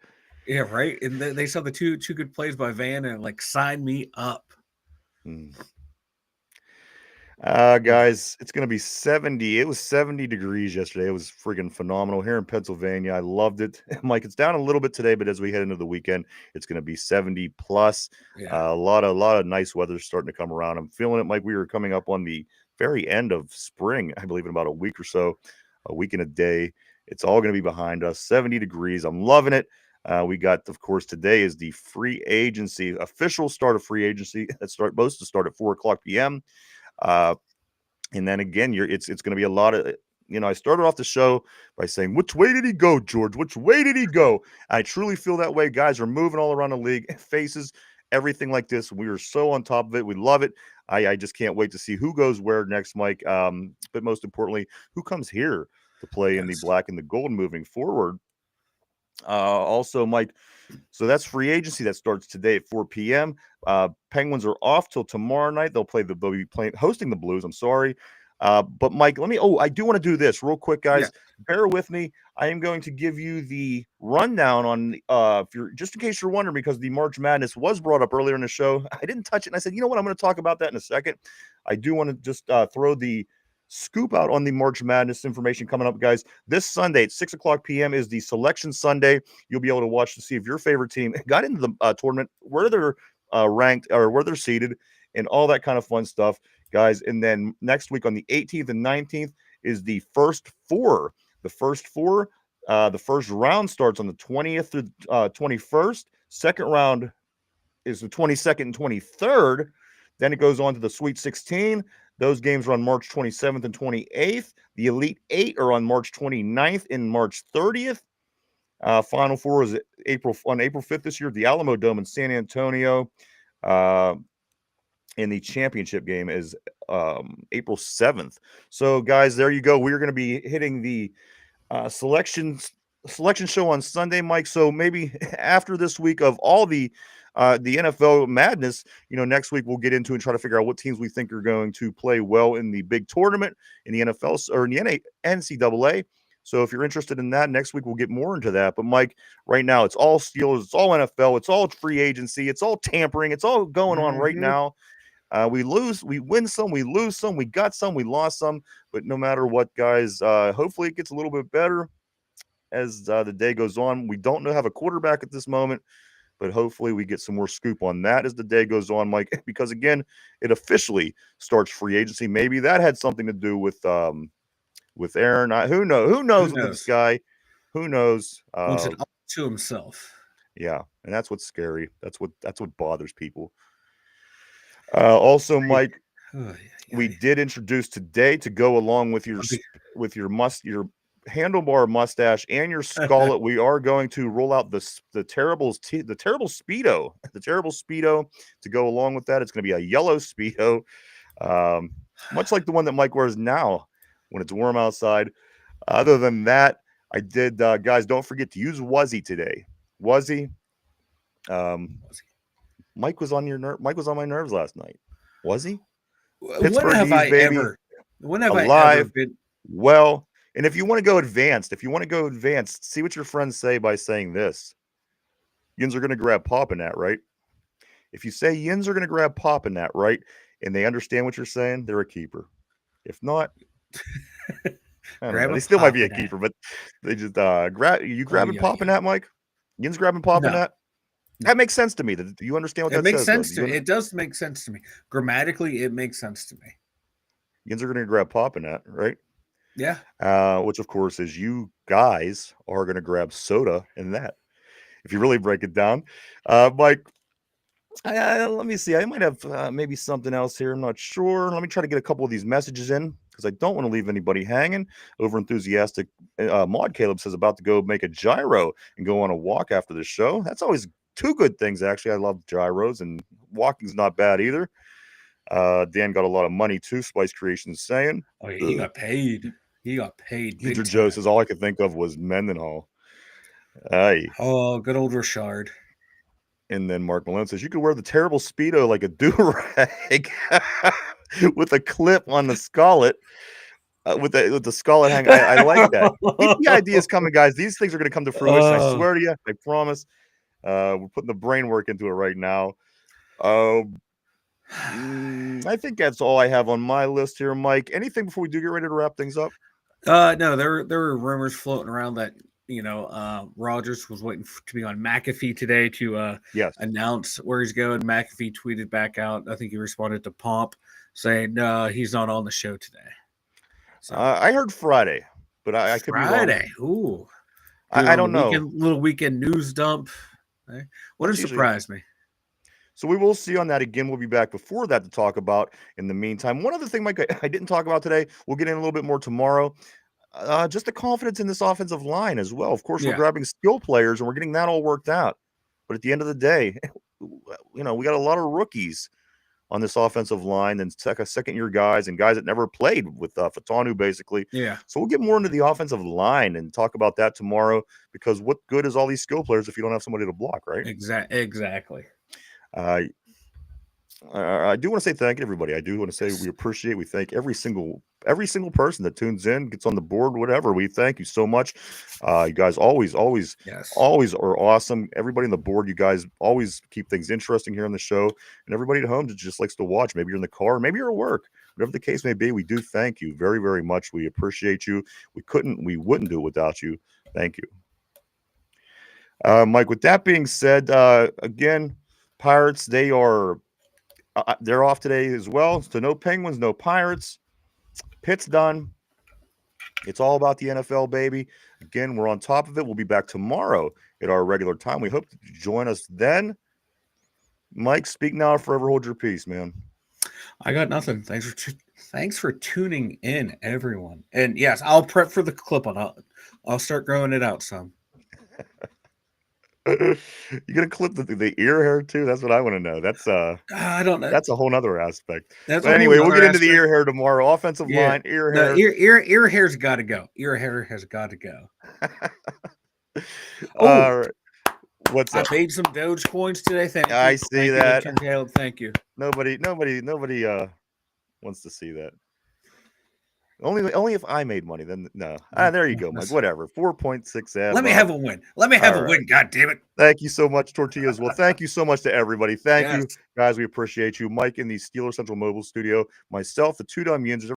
Yeah, right. And they saw the two good plays by Van and like sign me up.
Guys, it's going to be 70. It was 70 degrees yesterday. It was freaking phenomenal here in Pennsylvania. I loved it. Mike, it's down a little bit today, but as we head into the weekend, it's going to be 70 plus. A lot of nice weather starting to come around. I'm feeling it, Mike. We were coming up on the very end of spring, I believe in about a week or so, a week and a day. It's all going to be behind us. 70 degrees. I'm loving it. We got, of course, today is the free agency, official start of free agency. That's supposed to start at 4:00 p.m. And then again, it's going to be a lot of I started off the show by saying, which way did he go, George? Which way did he go? I truly feel that way. Guys are moving all around the league, faces, everything like this. We are so on top of it. We love it. I just can't wait to see who goes where next, Mike. But most importantly, who comes here to play in the black and the gold moving forward. Also, Mike, so that's free agency that starts today at 4 p.m. Penguins are off till tomorrow night. They'll be hosting the Blues. I'm sorry. But Mike, I do want to do this real quick, guys. Yeah. Bear with me. I am going to give you the rundown on, just in case you're wondering, because the March Madness was brought up earlier in the show. I didn't touch it, and I said, you know what? I'm going to talk about that in a second. I do want to just throw the scoop out on the March Madness information coming up, guys. This Sunday at 6 o'clock p.m. is the Selection Sunday. You'll be able to watch to see if your favorite team got into the tournament, where they're ranked or where they're seated, and all that kind of fun stuff, guys. And then next week on the 18th and 19th is the first four. The first round starts on the 20th through 21st. Second round is the 22nd and 23rd. Then it goes on to the Sweet 16. Those games are on March 27th and 28th. The Elite Eight are on March 29th and March 30th. Final Four is on April 5th this year at the Alamo Dome in San Antonio. And the championship game is April 7th. So, guys, there you go. We're going to be hitting the selection show on Sunday, Mike. So maybe after this week of all the NFL madness, next week we'll get into and try to figure out what teams we think are going to play well in the big tournament in the NFL or in the NCAA. So if you're interested in that, next week we'll get more into that. But Mike, right now it's all Steelers, it's all NFL, it's all free agency, it's all tampering, it's all going on right now. We win some, we lose some, we got some, we lost some. But no matter what, guys, hopefully it gets a little bit better as the day goes on. We don't have a quarterback at this moment, but hopefully we get some more scoop on that as the day goes on, Mike, because again, it officially starts free agency. Maybe that had something to do with Aaron. Who knows with this guy? Who knows?
Wants it up to himself.
Yeah, and that's what's scary. That's what bothers people. Also, Mike, we did introduce today to go along with your handlebar mustache and your scarlet. We are going to roll out the terrible Speedo, to go along with that. It's going to be a yellow Speedo, much like the one that Mike wears now when it's warm outside. Other than that, I did, guys, don't forget to use Wuzzy today. Wuzzy. Mike was on my nerves last night. Was he?
When have I ever been?
Well, and if you want to go advanced, see what your friends say by saying this. Yins are going to grab Pop in that, right? If you say Yins are going to grab Pop in that, right, and they understand what you're saying, they're a keeper. If not, they still might be a keeper, but they just grabbing Pop in that, Mike? Yins grabbing Pop in that? That makes sense to me. Do you understand what that says?
It makes sense to me. It does make sense to me. Grammatically, it makes sense to me.
Yins are going to grab Pop in that, right?
Yeah.
Which, of course, is you guys are going to grab soda in that. If you really break it down. Mike, let me see. I might have maybe something else here. I'm not sure. Let me try to get a couple of these messages in because I don't want to leave anybody hanging. Over-enthusiastic Maud Caleb says about to go make a gyro and go on a walk after the show. That's always two good things, actually. I love gyros, and walking's not bad either. Dan got a lot of money, too, Spice Creations saying.
Oh, yeah, he got paid.
Peter Joe says all I could think of was Mendenhall. Aye.
Oh, good old Richard.
And then Mark Malone says, you could wear the terrible Speedo like a do-rag with a clip on the scarlet. With the scarlet hang. I like that. Keep the ideas coming, guys. These things are going to come to fruition. I swear to you. I promise. We're putting the brain work into it right now. I think that's all I have on my list here, Mike. Anything before we do get ready to wrap things up?
No, there were rumors floating around that Rodgers was waiting to be on McAfee today to announce where he's going. McAfee tweeted back out. I think he responded to Pomp saying he's not on the show today. So
I heard Friday, but I could be wrong.
Friday. Ooh,
I don't know.
Little weekend news dump. Wouldn't surprise me.
So we will see on that again. We'll be back before that to talk about in the meantime. One other thing, Mike, I didn't talk about today. We'll get in a little bit more tomorrow. Just the confidence in this offensive line as well. Of course, we're
Yeah.
grabbing skill players and we're getting that all worked out. But at the end of the day, we got a lot of rookies on this offensive line and second-year guys and guys that never played with Fatanu, basically.
Yeah.
So we'll get more into the offensive line and talk about that tomorrow, because what good is all these skill players if you don't have somebody to block, right?
Exactly.
I do want to say thank you, everybody. I do want to say we thank every single person that tunes in, gets on the board, whatever. We thank you so much. You guys always are awesome. Everybody on the board, you guys always keep things interesting here on the show, and everybody at home that just likes to watch. Maybe you're in the car, maybe you're at work, whatever the case may be. We do thank you very, very much. We appreciate you. We wouldn't do it without you. Thank you, Mike. With that being said, again, Pirates, they're off today as well. So no Penguins, no Pirates. Pitt's done. It's all about the NFL, baby. Again, we're on top of it. We'll be back tomorrow at our regular time. We hope that you join us then. Mike, speak now or forever hold your peace, man.
I got nothing. Thanks for tuning in, everyone. And yes, I'll prep for the clip on. I'll start growing it out some.
You gonna clip the ear hair too? That's what I want to know. That's
I don't know.
That's a whole other aspect. But anyway, we'll get into the ear hair tomorrow. Offensive line, ear hair.
Ear hair's got to go. Ear hair has got to go.
All right. What's up?
I paid some Dogecoins today. Thank you.
I see that.
Thank you.
Nobody wants to see that. Only if I made money, then no. There you go, Mike. Whatever. 4.6
Let me have a win. Let me have a win. God damn it.
Thank you so much, Tortillas. Well, thank you so much to everybody. Thank you, guys. We appreciate you. Mike in the Steelers Central Mobile Studio. Myself, the Two Dumb Yinzers.